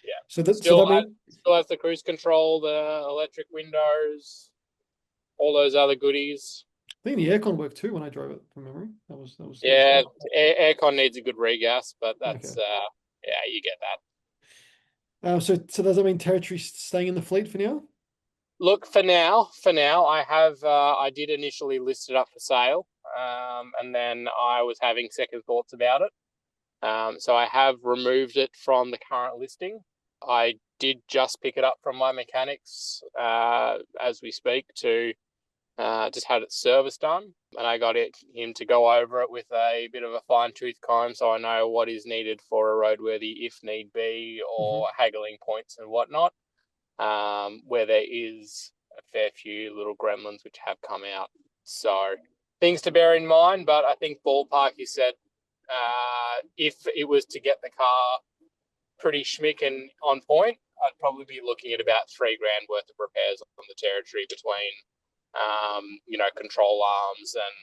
Yeah. So that still means has the cruise control, the electric windows, all those other goodies. I think the aircon worked too when I drove it from memory. That was yeah. Aircon needs a good regas, but that's you get that. So does that mean Territory's staying in the fleet for now? Look, for now, I have. I did initially list it up for sale, and then I was having second thoughts about it. So I have removed it from the current listing. I did just pick it up from my mechanics as we speak to just had its service done, and I got him to go over it with a bit of a fine-tooth comb so I know what is needed for a roadworthy if need be, or haggling points and whatnot, where there is a fair few little gremlins which have come out. So things to bear in mind, but I think ballpark, he said, if it was to get the car pretty schmick and on point, I'd probably be looking at about $3,000 worth of repairs on the Territory between, control arms and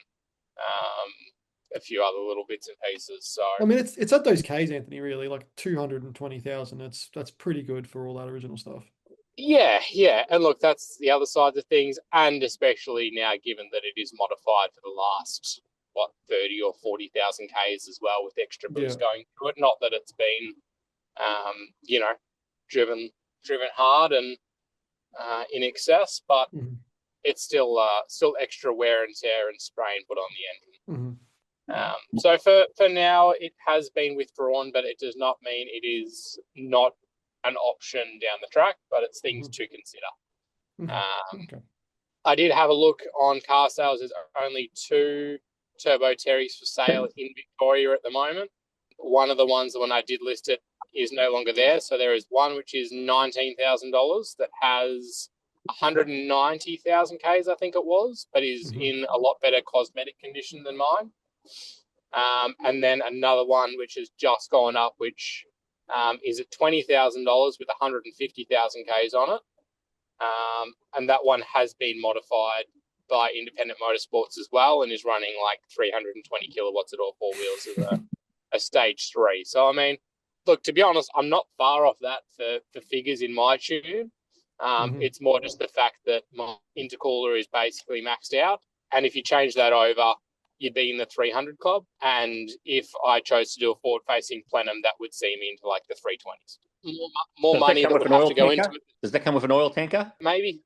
a few other little bits and pieces. So I mean, it's at those Ks, Anthony. Really, like 220,000. That's pretty good for all that original stuff. Yeah, and look, that's the other side of things, and especially now, given that it is modified for the last 30 or 40,000 Ks as well, with extra boost going through it. Not that it's been, driven hard and in excess, but it's still extra wear and tear and spray and put on the engine. So for now, it has been withdrawn, but it does not mean it is not an option down the track, but it's things to consider. I did have a look on car sales. There's only 2 Turbo Terrys for sale in Victoria at the moment. One of the ones, when I did list it, is no longer there. So there is one which is $19,000 that has 190,000 Ks, I think it was, but is in a lot better cosmetic condition than mine. And then another one which has just gone up, which is at $20,000 with 150,000 Ks on it. And that one has been modified by Independent Motorsports as well, and is running like 320 kilowatts at all 4 wheels as a stage 3. So, I mean, look, to be honest, I'm not far off that for figures in my tune. It's more just the fact that my intercooler is basically maxed out. And if you change that over, you'd be in the 300 club. And if I chose to do a forward-facing plenum, that would see me into like the 320s. More money that would have to go into it. Does that come with an oil tanker? Maybe.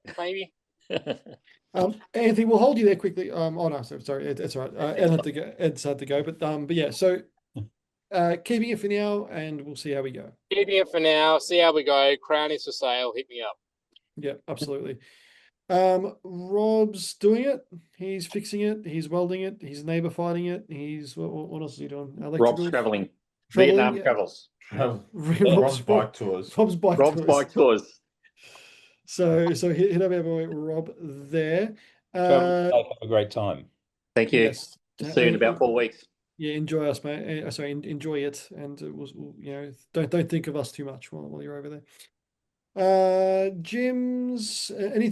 Anthony, we'll hold you there quickly. Oh no, sorry, it's all right. Ed's had to go, but yeah. So keeping it for now, and we'll see how we go. Keeping it for now, see how we go. Crown is for sale. Hit me up. Yeah, absolutely. Rob's doing it. He's fixing it. He's welding it. He's neighbor fighting it. He's what else is he doing? Rob's traveling. Vietnam travels. Rob's bike tours. Rob's bike tours. So hit up our boy Rob there. Have a great time. Thank you. Yes. See you in about 4 weeks. Yeah, enjoy us, mate. Sorry, enjoy it, and don't think of us too much while you're over there. Jim's any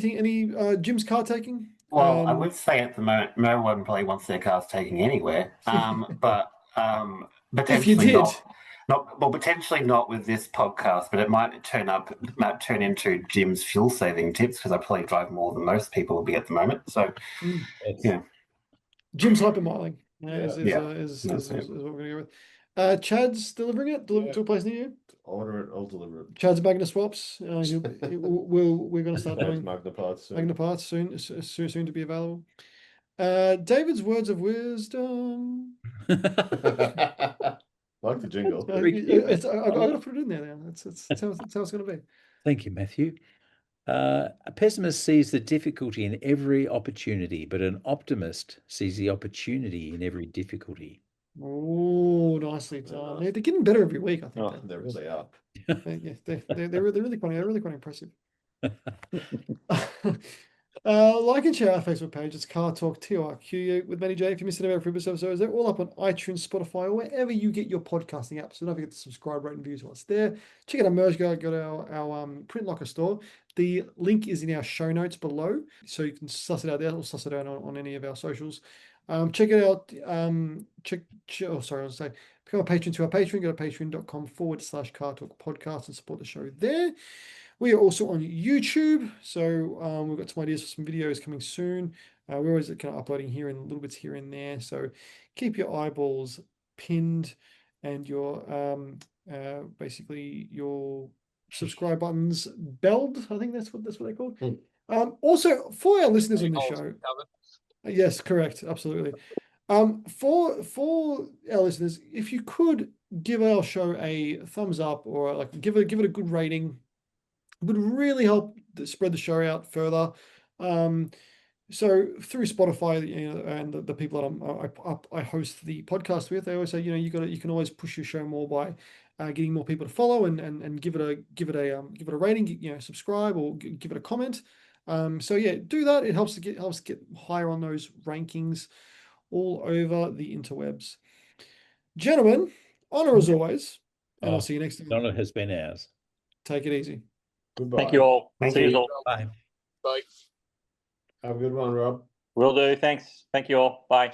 Jim's car taking? Well, I would say at the moment, no one probably wants their cars taking anywhere. But potentially potentially not with this podcast, but it might turn into Jim's fuel saving tips, because I probably drive more than most people will be at the moment. So, Jim's hypermiling is what we're going to go with. Chad's delivering it to a place near you. Order it, I'll deliver it. Chad's Magna Swaps. We're going to start doing Magna parts soon. Magna Parts soon to be available. David's words of wisdom. Like the jingle. I've got to put it in there now. That's how it's going to be. Thank you, Matthew. A pessimist sees the difficulty in every opportunity, but an optimist sees the opportunity in every difficulty. Oh, nicely done. They're getting better every week, I think. They really are. They're really quite impressive. Like and share our Facebook page. It's Car Talk TRQ with Matty J. If you missed any of our previous episodes, they're all up on iTunes, Spotify, or wherever you get your podcasting apps. So don't forget to subscribe, rate, and review to us there. Check out our merch guide. Go to our Print Locker store. The link is in our show notes below, so you can suss it out there or suss it out on any of our socials. Check it out. Become a patron to our Patreon. Go to patreon.com/Car Talk Podcast and support the show there. We are also on YouTube, so we've got some ideas for some videos coming soon. We're always kind of uploading here and little bits here and there, so keep your eyeballs pinned and your basically your subscribe buttons belled. I think that's what they're called. Also, for our listeners on the show, yes, correct, absolutely. For our listeners, if you could give our show a thumbs up or like give it a good rating, it would really help spread the show out further. So through Spotify, and the people that I host the podcast with, they always say, you can always push your show more by getting more people to follow and give it a rating, subscribe or give it a comment. So yeah, do that. It helps get higher on those rankings all over the interwebs. Gentlemen, honor as always, and I'll see you next time. Honor has been ours. Take it easy. Goodbye. Thank you all. Thank See you. you all. Bye. Bye. Have a good one, Rob. Will do. Thanks. Thank you all. Bye.